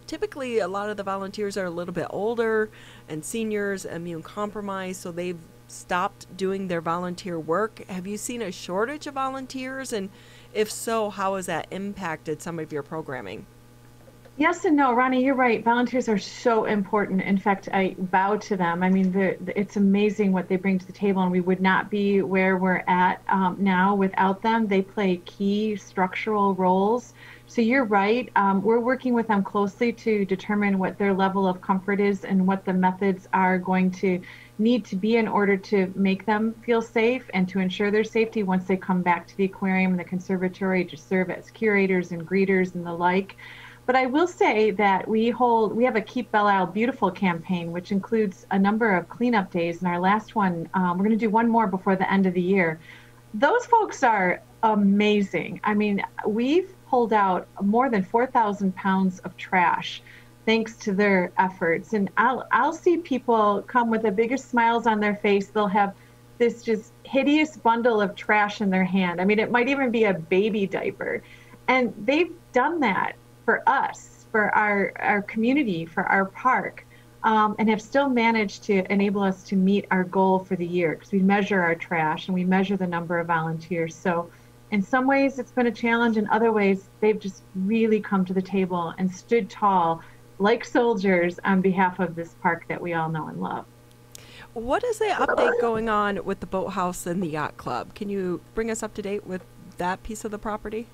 typically a lot of the volunteers are a little bit older and seniors, immune compromised, so they've stopped doing their volunteer work. Have you seen a shortage of volunteers? And if so, how has that impacted some of your programming? Yes and no, Ronnie, you're right. Volunteers are so important. In fact, I bow to them. I mean, it's amazing what they bring to the table, and we would not be where we're at now without them. They play key structural roles. So you're right. We're working with them closely to determine what their level of comfort is and what the methods are going to need to be in order to make them feel safe and to ensure their safety once they come back to the aquarium and the conservatory to serve as curators and greeters and the like. But I will say that we have a Keep Belle Isle Beautiful campaign, which includes a number of cleanup days. And our last one, we're going to do one more before the end of the year. Those folks are amazing. I mean, we've pulled out more than 4,000 pounds of trash thanks to their efforts. And I'll see people come with the biggest smiles on their face. They'll have this just hideous bundle of trash in their hand. I mean, it might even be a baby diaper. And they've done that for us, for our community, for our park, and have still managed to enable us to meet our goal for the year, because we measure our trash and we measure the number of volunteers. So In some ways, it's been a challenge. In other ways, they've just really come to the table and stood tall like soldiers on behalf of this park that we all know and love. What is the update going on with the Boathouse and the Yacht Club? Can you bring us up to date with that piece of the property?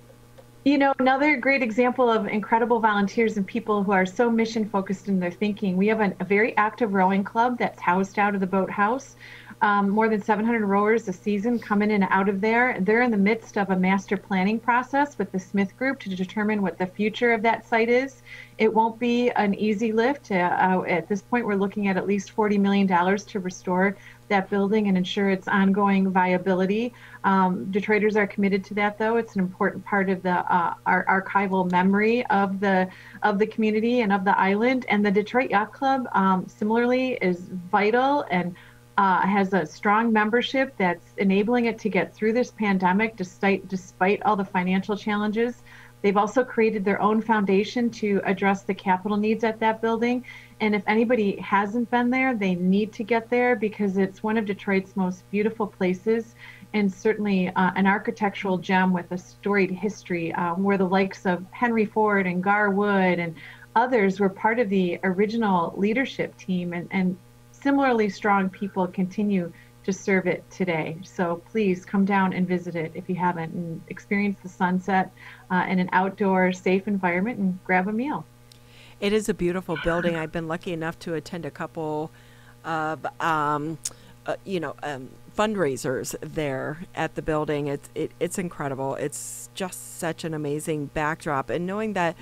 You know, another great example of incredible volunteers and people who are so mission focused in their thinking. We have a very active rowing club that's housed out of the Boathouse. More than 700 rowers a season come in and out of there. They're in the midst of a master planning process with the Smith Group to determine what the future of that site is. It won't be an easy lift. At this point, we're looking at least $40 million to restore that building and ensure its ongoing viability. Detroiters are committed to that, though. It's an important part of the our archival memory of the community and of the island. And the Detroit Yacht Club, similarly, is vital and has a strong membership that's enabling it to get through this pandemic despite all the financial challenges. They've also created their own foundation to address the capital needs at that building. And if anybody hasn't been there, they need to get there because it's one of Detroit's most beautiful places and certainly an architectural gem with a storied history where the likes of Henry Ford and Garwood and others were part of the original leadership team, and similarly strong people continue to serve it today. So please come down and visit it if you haven't and experience the sunset in an outdoor safe environment and grab a meal. It is a beautiful building. I've been lucky enough to attend a couple of fundraisers there at the building. It's incredible. It's just such an amazing backdrop. And knowing that,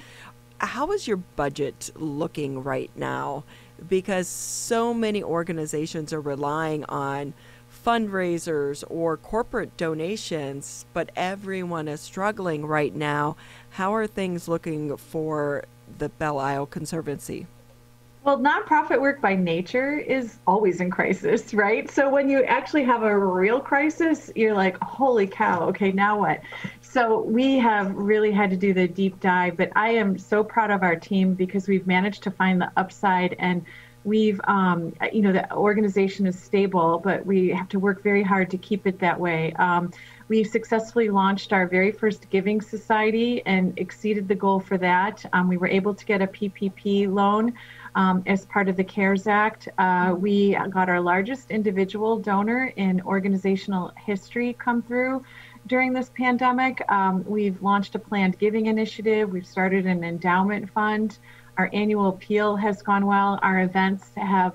how is your budget looking right now? Because so many organizations are relying on fundraisers or corporate donations, but everyone is struggling right now. How are things looking for the Belle Isle Conservancy? Well, nonprofit work by nature is always in crisis, right? So when you actually have a real crisis, you're like, holy cow, okay, now what? So we have really had to do the deep dive, but I am so proud of our team because we've managed to find the upside, and we've, the organization is stable, but we have to work very hard to keep it that way. We successfully launched our very first Giving Society and exceeded the goal for that. We were able to get a PPP loan as part of the CARES Act. We got our largest individual donor in organizational history come through during this pandemic. We've launched a planned giving initiative. We've started an endowment fund. Our annual appeal has gone well. Our events have,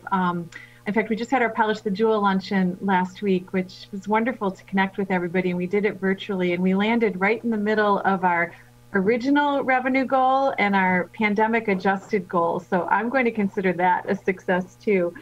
in fact, we just had our Polish the Jewel luncheon last week, which was wonderful to connect with everybody. And we did it virtually, and we landed right in the middle of our original revenue goal and our pandemic adjusted goal. So I'm going to consider that a success too.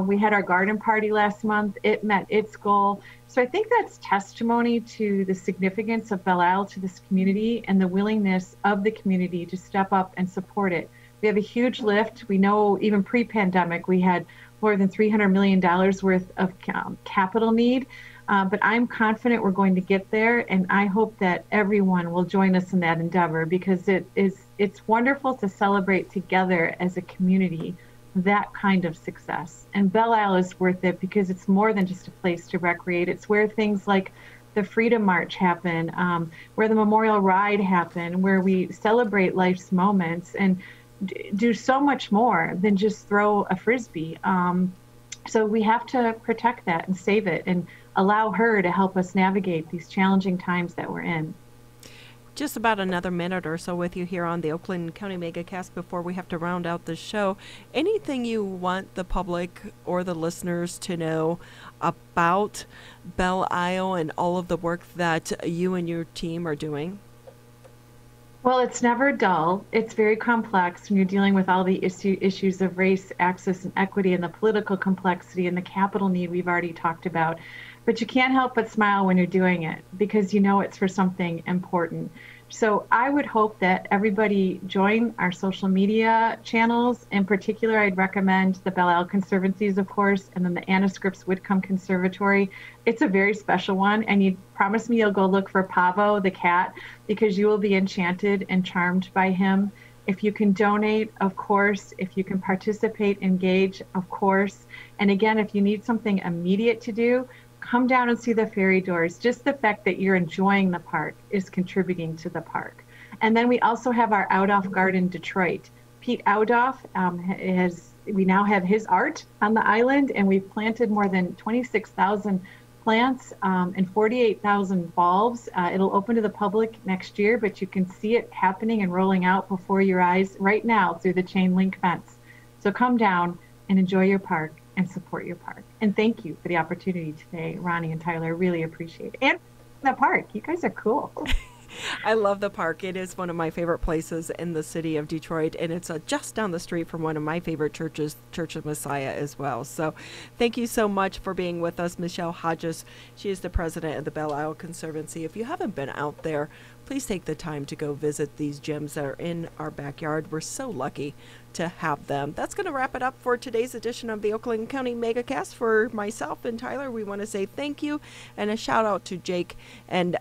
We had our garden party last month. It met its goal. So I think that's testimony to the significance of Belle Isle to this community and the willingness of the community to step up and support it. We have a huge lift. We know even pre-pandemic, we had more than $300 million worth of capital need. But I'm confident we're going to get there, and I hope that everyone will join us in that endeavor because it's wonderful to celebrate together as a community that kind of success. And Belle Isle is worth it because it's more than just a place to recreate. It's where things like the Freedom March happen, where the Memorial Ride happen, where we celebrate life's moments and do so much more than just throw a Frisbee. So we have to protect that and save it and allow her to help us navigate these challenging times that we're in. Just about another minute or so with you here on the Oakland County Megacast before we have to round out the show. Anything you want the public or the listeners to know about Belle Isle and all of the work that you and your team are doing? Well, it's never dull. It's very complex when you're dealing with all the issues of race, access, and equity, and the political complexity and the capital need we've already talked about. But you can't help but smile when you're doing it because you know it's for something important. So I would hope that everybody join our social media channels. In particular, I'd recommend the Belle Isle Conservancies, of course, and then the Anna Scripps Whitcomb Conservatory. It's a very special one, and you promise me you'll go look for Pavo, the cat, because you will be enchanted and charmed by him. If you can donate, of course. If you can participate, engage, of course. And again, if you need something immediate to do, come down and see the fairy doors. Just the fact that you're enjoying the park is contributing to the park. And then we also have our Outoff Garden Detroit. Pete Outoff we now have his art on the island, and we've planted more than 26,000 plants and 48,000 bulbs. It'll open to the public next year, but you can see it happening and rolling out before your eyes right now through the chain link fence. So come down and enjoy your park and support your park. And thank you for the opportunity today, Ronnie and Tyler. I really appreciate it. And the park, you guys are cool. I love the park. It is one of my favorite places in the city of Detroit, and it's just down the street from one of my favorite churches, Church of Messiah, as well. So thank you so much for being with us, Michele Hodges. She is the president of the Belle Isle Conservancy. If you haven't been out there, please take the time to go visit these gems that are in our backyard. We're so lucky to have them. That's going to wrap it up for today's edition of the Oakland County Megacast. For myself and Tyler, we want to say thank you and a shout out to Jake and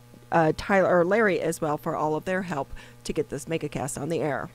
Tyler or Larry as well for all of their help to get this Megacast on the air.